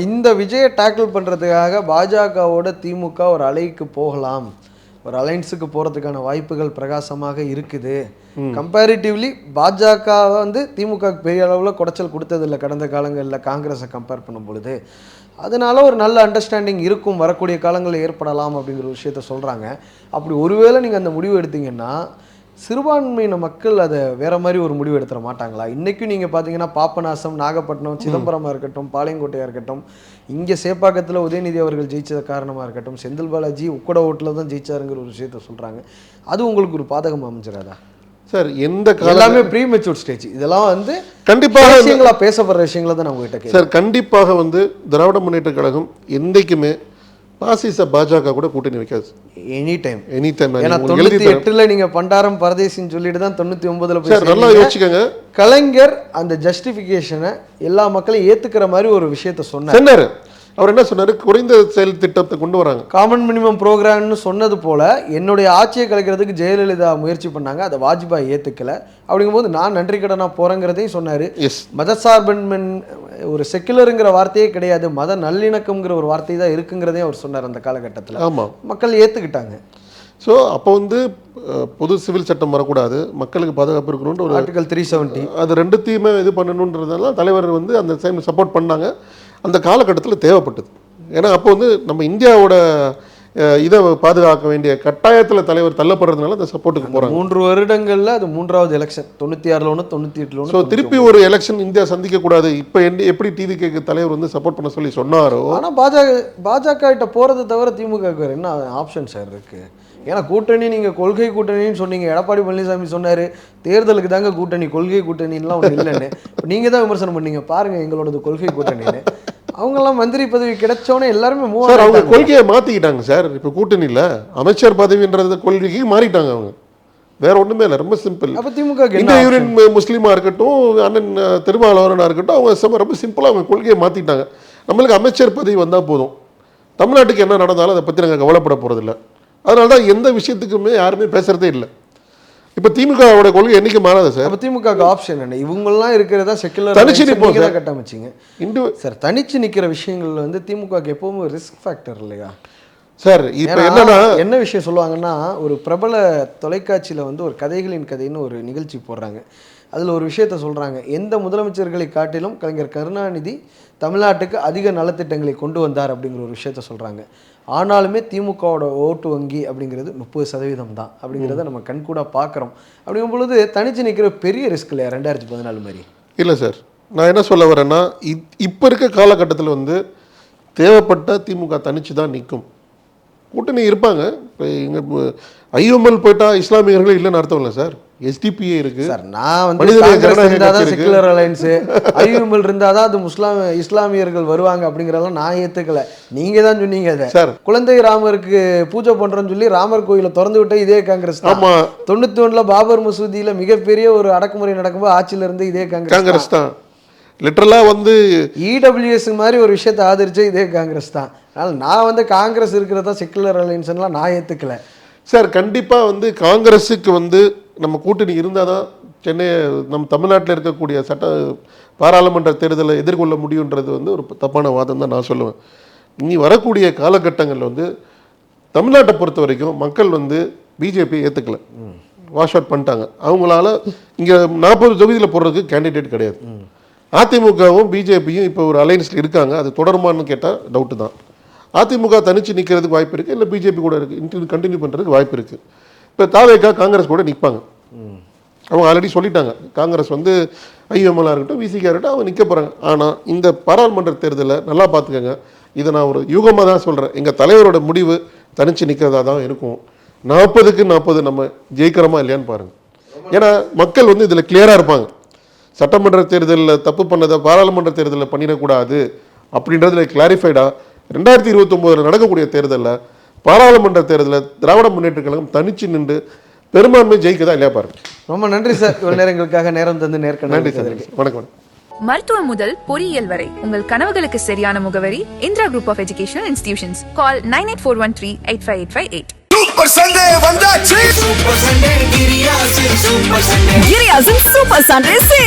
இந்த விஜயை டேக்கிள் பண்ணுறதுக்காக பாஜகவோட திமுக ஒரு அலைக்கு போகலாம், ஒரு அலைன்ஸுக்கு போகிறதுக்கான வாய்ப்புகள் பிரகாசமாக இருக்குது. கம்பேரிட்டிவ்லி பாஜக வந்து திமுக பெரிய அளவில் குடைச்சல் கொடுத்ததில்லை கடந்த காலங்களில் காங்கிரஸை கம்பேர் பண்ணும் பொழுது. அதனால ஒரு நல்ல அண்டர்ஸ்டாண்டிங் இருக்கும், வரக்கூடிய காலங்களில் ஏற்படலாம் அப்படிங்கிற ஒரு விஷயத்த சொல்கிறாங்க. அப்படி ஒருவேளை நீங்கள் அந்த முடிவு எடுத்தீங்கன்னா சிறுபான்மையின மக்கள் அதை வேற மாதிரி ஒரு முடிவு எடுத்துட மாட்டாங்களா? இன்றைக்கும் நீங்கள் பார்த்தீங்கன்னா பாபநாசம், நாகப்பட்டினம், சிதம்பரமாக இருக்கட்டும், பாளையங்கோட்டையாக இருக்கட்டும், இங்கே சேப்பாக்கத்தில் உதயநிதி அவர்கள் ஜெயிச்சது காரணமாக இருக்கட்டும், செந்தில் பாலாஜி உக்கட ஓட்டில் தான் ஜெயிச்சாருங்கிற ஒரு விஷயத்த சொல்கிறாங்க. அது உங்களுக்கு ஒரு பாதகம் அமைஞ்சிடாதா சார்? எந்த எல்லாமே ப்ரீ மெச்சூர் ஸ்டேஜ், இதெல்லாம் வந்து கண்டிப்பாக விஷயங்களா பேசப்படுற விஷயங்களை தான் நான் உங்ககிட்ட சார். கண்டிப்பாக வந்து திராவிட முன்னேற்ற கழகம் என்றைக்குமே பாசிச பாஜக கூட கூட்டணி வைக்காது. Any time. ஏன்னா 98ல் நீங்க பண்டாரம் பரதேசின்னு சொல்லிட்டு தான் 99ல் நல்லா யோசிச்சுக்கங்க. கலைஞர் அந்த ஜஸ்டிஃபிகேஷனை எல்லா மக்களையும் ஏத்துக்கிற மாதிரி ஒரு விஷயத்த சொன்னார். அவர் என்ன சொன்னார்? குறைந்த செயல் திட்டத்தை கொண்டு வராங்க, காமன் மினிமம் ப்ரோக்ராம்னு சொன்னது போல என்னுடைய ஆட்சியை கலைக்கிறதுக்கு ஜெயலலிதா முயற்சி பண்ணாங்க, அதை வாஜ்பாய் ஏற்றுக்கல. அப்படிங்கும்போது நான் நன்றி கடனா போகிறேங்கிறதையும் சொன்னார். மதசார்பன் ஒரு செக்குலருங்கிற வார்த்தையே கிடையாது, மத நல்லிணக்கம்ங்கிற ஒரு வார்த்தை தான் இருக்குங்கிறதையும் அவர் சொன்னார் அந்த காலகட்டத்தில். ஆமாம், மக்கள் ஏற்றுக்கிட்டாங்க. ஸோ அப்போ வந்து பொது சிவில் சட்டம் வரக்கூடாது, மக்களுக்கு பாதுகாப்பு இருக்கணும்னு ஒரு ஆர்டிகல் 370 அது ரெண்டுத்தையுமே இது பண்ணணுன்றதுனால தலைவர் வந்து அந்த டைம் சப்போர்ட் பண்ணாங்க. அந்த காலகட்டத்தில் தேவைப்பட்டது. ஏன்னா அப்போ வந்து நம்ம இந்தியாவோட இதை பாதுகாக்க வேண்டிய கட்டாயத்தில் தலைவர் தள்ளப்படுறதுனால அந்த சப்போர்ட்டுக்கு போகிறாங்க. 3 வருடங்களில் அது 3வது எலெக்ஷன், 96ல் ஒன்று, 98ல் ஒன்று. ஸோ திருப்பி ஒரு எலெக்ஷன் இந்தியா சந்திக்கக்கூடாது. இப்போ எப்படி டிவிக்கு தலைவர் வந்து சப்போர்ட் பண்ண சொல்லி சொன்னாரோ, ஆனால் பாஜக கிட்ட போகிறது தவிர திமுக என்ன ஆப்ஷன் சார் இருக்குது? ஏன்னா கூட்டணி, நீங்கள் கொள்கை கூட்டணின்னு சொன்னீங்க, எடப்பாடி பழனிசாமி சொன்னார் தேர்தலுக்கு தாங்க கூட்டணி, கொள்கை கூட்டணின்லாம் ஒன்று இல்லைன்னு. நீங்கள் தான் விமர்சனம் பண்ணீங்க, பாருங்கள் எங்களோடது கொள்கை கூட்டணின்னு. அவங்கெல்லாம் மந்திரி பதவி கிடைச்சோன்னே எல்லாருமே சார் அவங்க கொள்கையை மாற்றிக்கிட்டாங்க சார். இப்போ கூட்டணியில் அமைச்சர் பதவின்றது கொள்கைக்கு மாறிட்டாங்க அவங்க, வேற ஒன்றுமே இல்லை, ரொம்ப சிம்பிள். அப்போ திமுக இந்த யூனியன் முஸ்லீமாக இருக்கட்டும், அண்ணன் திருமாவளவனாக இருக்கட்டும், அவங்க ரொம்ப சிம்பிளாக அவங்க கொள்கையை மாற்றிட்டாங்க. நம்மளுக்கு அமைச்சர் பதவி வந்தால் போதும், தமிழ்நாட்டுக்கு என்ன நடந்தாலும் அதை பற்றி நாங்கள் கவலைப்பட போகிறதில்ல. அதனால தான் எந்த விஷயத்துக்குமே யாருமே பேசுகிறதே இல்லை. இப்போ திமுகவோட கொள்கை என்னைக்கு மாறாது சார். அப்போ திமுக ஆப்ஷன் என்ன? இவங்கெல்லாம் இருக்கிறதா செக்குலர் தனிச்சு நிற்போம் சார், கட்டமைச்சிங்க சார். தனிச்சு நிற்கிற விஷயங்கள் வந்து திமுக எப்பவுமே ரிஸ்க் ஃபேக்டர் இல்லையா சார்? இப்போ என்னன்னா என்ன விஷயம் சொல்லுவாங்கன்னா, ஒரு பிரபல தொலைக்காட்சியில் வந்து ஒரு கதைகளின் கதைன்னு ஒரு நிகழ்ச்சி போடுறாங்க. அதில் ஒரு விஷயத்த சொல்கிறாங்க, எந்த முதலமைச்சர்களை காட்டிலும் கலைஞர் கருணாநிதி தமிழ்நாட்டுக்கு அதிக நலத்திட்டங்களை கொண்டு வந்தார் அப்படிங்கிற ஒரு விஷயத்த சொல்கிறாங்க. ஆனாலுமே திமுகவோட ஓட்டு வங்கி அப்படிங்கிறது 30% தான் அப்படிங்கிறத நம்ம கண்கூட பார்க்குறோம். அப்படிங்கும் பொழுது தனிச்சு நிற்கிற பெரிய ரிஸ்க் இல்லையா 2014 மாதிரி? இல்லை சார், நான் என்ன சொல்ல வரேன்னா, இப்போ இருக்க காலகட்டத்தில் வந்து தேவைப்பட்ட திமுக தனிச்சு தான் நிற்கும். கூட்டணி இருப்பாங்க. இப்போ எங்கள் ஐஎம்எல் போயிட்டா இஸ்லாமியர்கள் இல்லைன்னு அர்த்தம் இல்லை சார். எஸ்டிபிஏ இருக்கு சார். நான் வந்து காங்கிரஸ் இருந்தாதான் செக்குலர் அலைன்ஸ், ஐஎம்எல் இருந்தாதான் அது இஸ்லாமியர்கள் வருவாங்க அப்படிங்கிறதெல்லாம் நான் ஏத்துக்கல. நீங்க தான் சொன்னீங்க அதை சார். குழந்தை ராமருக்கு பூஜை பண்றோம்னு சொல்லி ராமர் கோயிலை திறந்து விட்ட இதே காங்கிரஸ் தான். ஆமா, 91ல் பாபர் மசூதியில மிகப்பெரிய ஒரு அடக்குமுறை நடக்கும்போது ஆட்சியில இருந்து இதே காங்கிரஸ் தான். லிட்டரலா வந்து இடபிள்யூஎஸ் மாதிரி ஒரு விஷயத்தை ஆதரிச்ச இதே காங்கிரஸ் தான். அதனால நான் வந்து காங்கிரஸ் இருக்கிறதா செக்குலர் அலைன்ஸ்லாம் நான் ஏத்துக்கல சார். கண்டிப்பாக வந்து காங்கிரஸுக்கு வந்து நம்ம கூட்டணி இருந்தால் தான் சென்னை நம்ம தமிழ்நாட்டில் இருக்கக்கூடிய பாராளுமன்ற தேர்தலை எதிர்கொள்ள முடியுன்றது வந்து ஒரு தப்பான வாதம் தான் நான் சொல்லுவேன். இனி வரக்கூடிய காலகட்டங்களில் வந்து தமிழ்நாட்டை பொறுத்த வரைக்கும் மக்கள் வந்து பிஜேபி ஏற்றுக்கல, வாஷ் அவுட் பண்ணிட்டாங்க. அவங்களால இங்கே 40 தொகுதியில் போடுறதுக்கு கேண்டிடேட் கிடையாது. அதிமுகவும் பிஜேபியும் இப்போ ஒரு அலைன்ஸில் இருக்காங்க. அது தொடருமான்னு கேட்டால் டவுட்டு தான். அதிமுக தனிச்சு நிற்கிறதுக்கு வாய்ப்பு இருக்குது, இல்லை பிஜேபி கூட இருக்குது கண்டினியூ பண்ணுறதுக்கு வாய்ப்பு இருக்குது. இப்போ தாவேகா காங்கிரஸ் கூட நிற்பாங்க. அவங்க ஆல்ரெடி சொல்லிட்டாங்க, காங்கிரஸ் வந்து ஐஎம்எல்லாக இருக்கட்டும் விசிகா இருக்கட்டும் அவங்க நிற்க போகிறாங்க. ஆனால் இந்த பாராளுமன்ற தேர்தலில் நல்லா பார்த்துக்கோங்க, இதை நான் ஒரு யூகமாக தான் சொல்கிறேன். எங்கள் தலைவரோட முடிவு தனிச்சு நிற்கிறதா தான் இருக்கும். 40க்கு 40 நம்ம ஜெயிக்கிறோமா இல்லையான்னு பாருங்கள். ஏன்னா மக்கள் வந்து இதில் கிளியராக இருப்பாங்க. சட்டமன்ற தேர்தலில் தப்பு பண்ணதை பாராளுமன்ற தேர்தலில் பண்ணிடக்கூடாது அப்படின்றதுல கிளாரிஃபைடாக 2029 நடக்கக்கூடிய தேர்தலில் பாராளுமன்ற தேர்தலில் திராவிட முன்னேற்ற கழகம் தனிச்சு நின்று பெரும்பான்மை ஜெயிக்கதா இல்லையா பாருங்க. ரொம்ப நன்றி சார், இவ்வளவு நேரங்களுக்காக நேரம் தந்து நேர்காணல். நன்றி சார், வணக்கம். மருத்துவம் முதல் பொறியியல் வரை உங்கள் கனவுகளுக்கு சரியான முகவரி Indira group of educational institutions. Call 9841385858. Super Sunday வந்தாச்சு. சூப்பர் சண்டே கிரியாசின் சூப்பர் சண்டே கிரியாசின் சூப்பர் சண்டே சேல்.